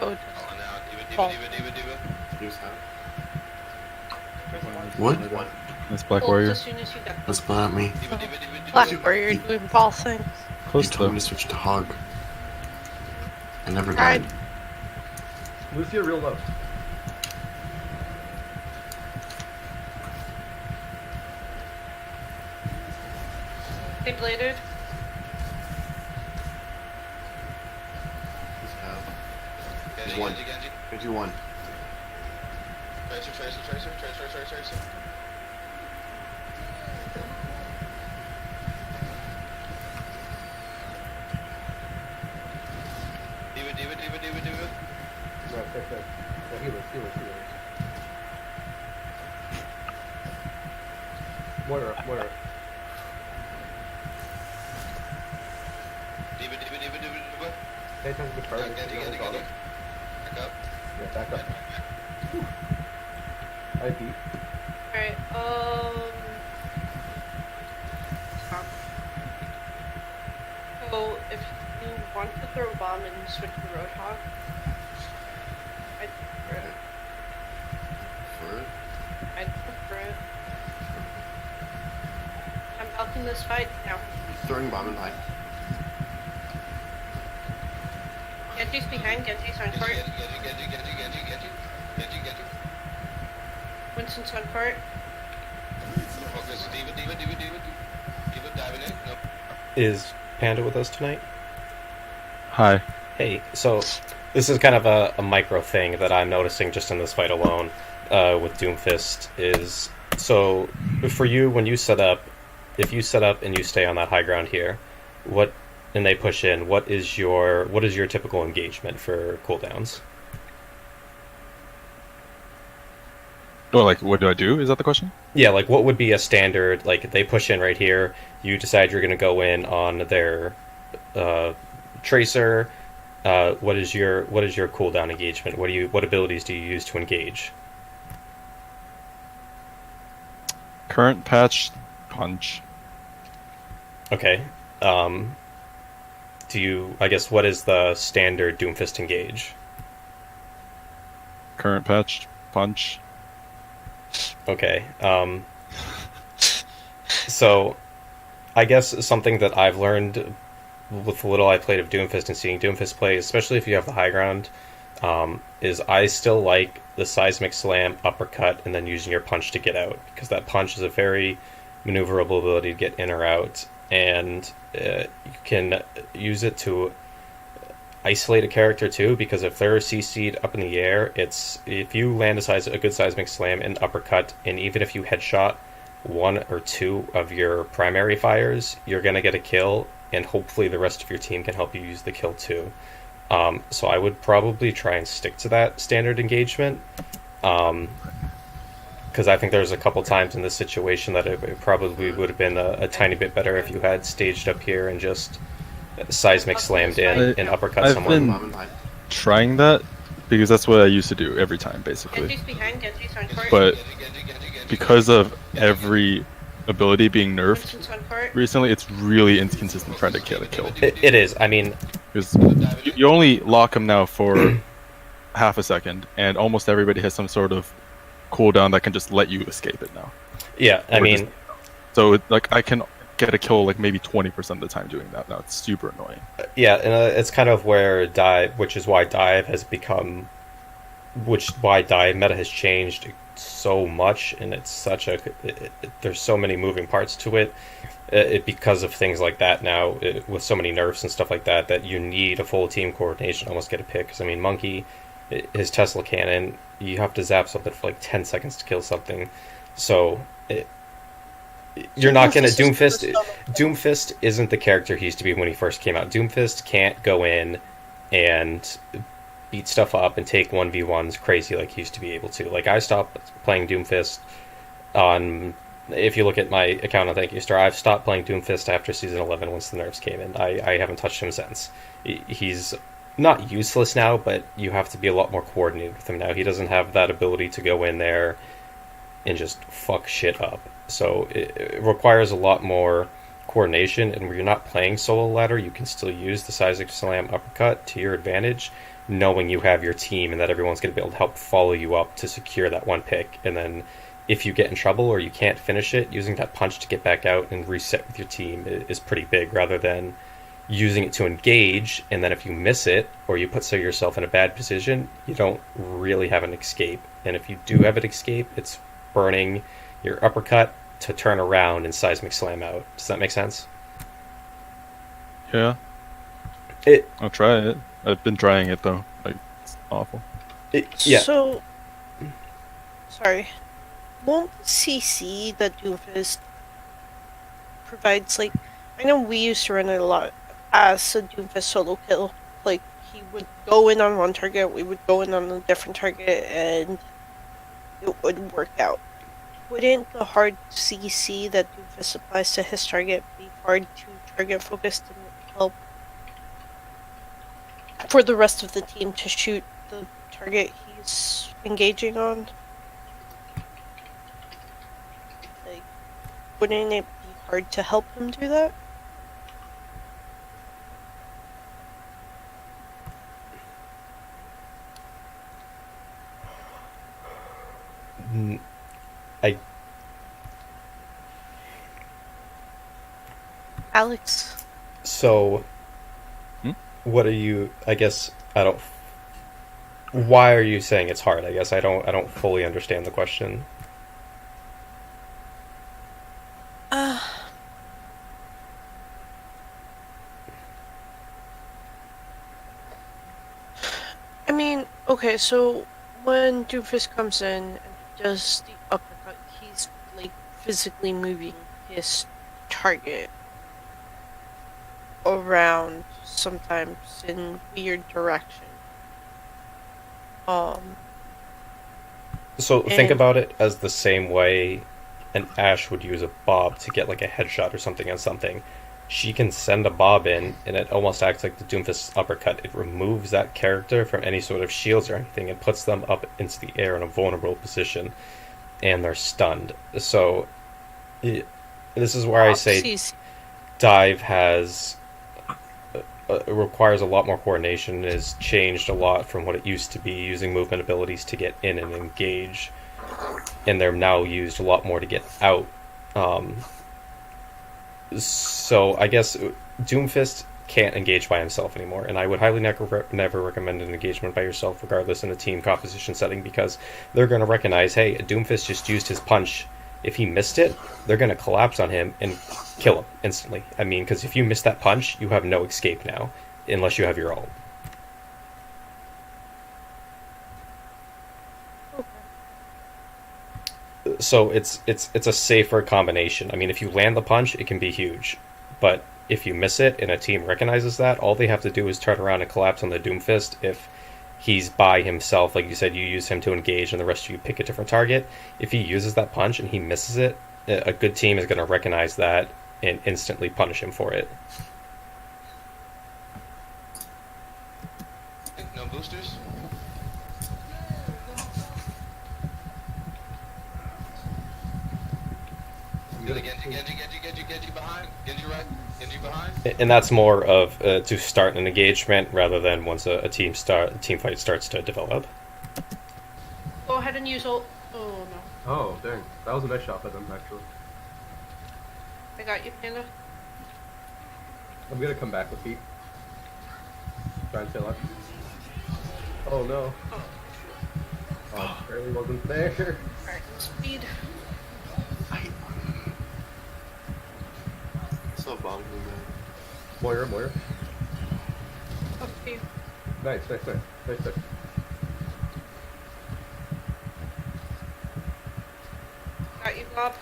Oh, Oh, now. Diva. Use half. What? That's Black ult Warrior. as soon as you get Let's split at me. Black Warrior doing ball things. He Close told to. me to switch to hog. I never Alright. died. Lucia real low. They bladed. He's half. Genji. One. Genji one. Tracer. Diva. Right, fix it. Yeah, healers. Moira. Diva. Pay attention to the card. Genji. Back up. Yeah, back up. IP. Alright, So, if you want to throw a bomb and switch to Roadhog, I'd prefer it. I'd prefer it. I'm helping this fight now. Throwing bomb in behind. Genji's behind, Genji's on court. Genji. Winston's on court. Focus. D.Va diving in. Nope. Is Panda with us tonight? Hi. Hey, so this is kind of a micro thing that I'm noticing just in this fight alone with Doomfist is, so for you, when you set up, if you set up and you stay on that high ground here, and they push in, what is your typical engagement for cooldowns? Oh, like, what do I do? Is that the question? Yeah, like what would be a standard, like they push in right here, you decide you're going to go in on their tracer. What is your cooldown engagement? What abilities do you use to engage? Current patch, punch. Okay. I guess what is the standard Doomfist engage? Current patch, punch. Okay. So I guess something that I've learned with the little I played of Doomfist and seeing Doomfist play, especially if you have the high ground, is I still like the seismic slam, uppercut, and then using your punch to get out, because that punch is a very maneuverable ability to get in or out, and you can use it to isolate a character too, because if they're CC'd up in the air, if you land a good seismic slam and uppercut, and even if you headshot one or two of your primary fires, you're going to get a kill, and hopefully the rest of your team can help you use the kill too. So I would probably try and stick to that standard engagement, because I think there's a couple times in this situation that it probably would have been a tiny bit better if you had staged up here and just seismic slammed in and uppercut someone. I've been trying that because that's what I used to do every time, basically. Genji's behind, Genji's on court. But because of every ability being nerfed Genji's on court. recently, it's really inconsistent trying to get a kill. It is. I mean, because you only lock them now for half a second, and almost everybody has some sort of cooldown that can just let you escape it now. Yeah, I mean, so like I can get a kill like maybe 20% of the time doing that now. It's super annoying. Yeah, and it's kind of where dive, which is why dive meta has changed so much, and it's such there's so many moving parts to it. Because of things like that now, with so many nerfs and stuff like that, that you need a full team coordination to almost get a pick. Because I mean, Monkey, his Tesla cannon, you have to zap something for like 10 seconds to kill something. So you're not gonna Doomfist isn't the character he used to be when he first came out. Doomfist can't go in and beat stuff up and take 1v1s crazy like he used to be able to. Like, I stopped playing Doomfist on, if you look at my account on Thank You Star, I've stopped playing Doomfist after Season 11 once the nerfs came in. I haven't touched him since. He's not useless now, but you have to be a lot more coordinated with him now. He doesn't have that ability to go in there and just fuck shit up. So it requires a lot more coordination, and when you're not playing solo ladder, you can still use the seismic slam uppercut to your advantage, knowing you have your team and that everyone's going to be able to help follow you up to secure that one pick. And then if you get in trouble or you can't finish it, using that punch to get back out and reset with your team is pretty big, rather than using it to engage, and then if you miss it or you put yourself in a bad position, you don't really have an escape. And if you do have an escape, it's burning your uppercut to turn around and seismic slam out. Does that make sense? Yeah. I'll try it. I've been trying it though. Like, it's awful. Yeah. So, sorry. Won't CC that Doomfist provides, like, I know we used to run it a lot as a Doomfist solo kill. Like, he would go in on one target, we would go in on a different target, and it would work out. Wouldn't the hard CC that Doomfist applies to his target be hard to target focused and help for the rest of the team to shoot the target he's engaging on? Like, wouldn't it be hard to help him do that? Alex. So, what are you? I guess I don't. Why are you saying it's hard? I guess I don't fully understand the question. Okay, so when Doomfist comes in and does the uppercut, he's like physically moving his target around, sometimes in weird direction. So think And- about it as the same way an Ash would use a bob to get like a headshot or something on something. She can send a bob in, and it almost acts like the Doomfist uppercut. It removes that character from any sort of shields or anything. It puts them up into the air in a vulnerable position, and they're stunned. So, this is where I say dive has requires a lot more coordination. It has changed a lot from what it used to be, using movement abilities to get in and engage, and they're now used a lot more to get out. So I guess Doomfist can't engage by himself anymore, and I would highly never recommend an engagement by yourself, regardless in a team composition setting, because they're going to recognize, hey, Doomfist just used his punch. If he missed it, they're going to collapse on him and kill him instantly. I mean, because if you miss that punch, you have no escape now, unless you have your ult. So it's a safer combination. I mean, if you land the punch, it can be huge, but if you miss it and a team recognizes that, all they have to do is turn around and collapse on the Doomfist. If he's by himself, like you said, you use him to engage, and the rest of you pick a different target. If he uses that punch and he misses it, a good team is going to recognize that and instantly punish him for it. No boosters? Genji behind. Genji right. Genji behind. And that's more of to start an engagement rather than once a team fight starts to develop. Go ahead and use ult. Oh no. Oh, dang. That was a nice shot by them, actually. I got you, Panda. I'm gonna come back with heat. Try and stay alive. Oh no. Oh, barely wasn't there. Alright, speed. So bombing man. Moira. Okay. Nice. Got you, Bob.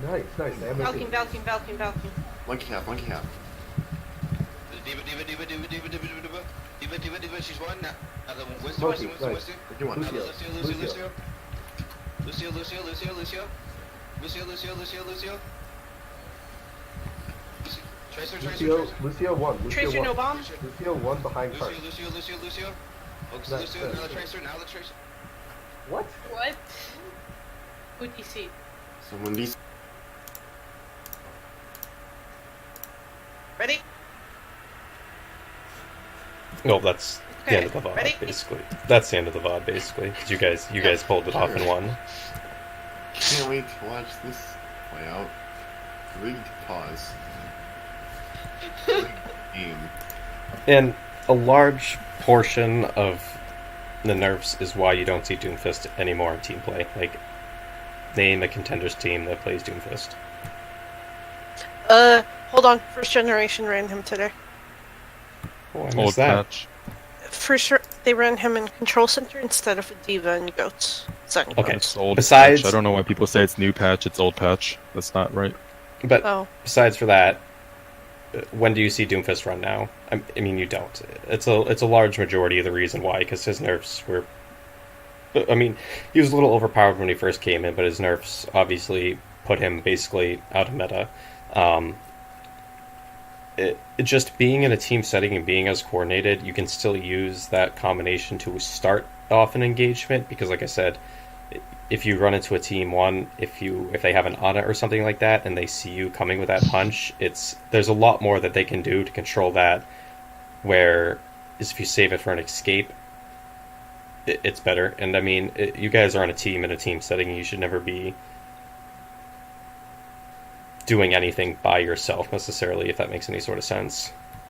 Nice. Valkyrie. Monkey cap. Diva, she's one. Now the Monkey, Winston. nice. You want Lucio. Tracer. Lucio one. Tracer, no bomb. Lucio one behind cart. Lucio. Focus Nice, Lucio, nice, now the nice. Tracer. What? What? Who DC? So when these Ready? No, that's the end of the VOD, Ready? basically. That's the end of the VOD, basically. 'Cause you guys pulled it off in one. can't wait to watch this play out. Rigged pause. Game. And a large portion of the nerfs is why you don't see Doomfist anymore in team play. Like, name a contenders team that plays Doomfist. Hold on. First generation ran him today. Oh, I Old missed that. patch. They ran him in Control Center instead of a Diva and Goats. Okay. It's old Besides- patch. I don't know why people say it's new patch. It's old patch. That's not right. But Oh. besides for that, when do you see Doomfist run now? I mean, you don't. It's a large majority of the reason why, because his nerfs were. I mean, he was a little overpowered when he first came in, but his nerfs obviously put him basically out of meta. Just being in a team setting and being as coordinated, you can still use that combination to start off an engagement, because like I said, if you run into a team one, if they have an Ana or something like that and they see you coming with that punch, there's a lot more that they can do to control that, where if you save it for an escape, it's better. And I mean, you guys are on a team in a team setting, and you should never be doing anything by yourself necessarily, if that makes any sort of sense.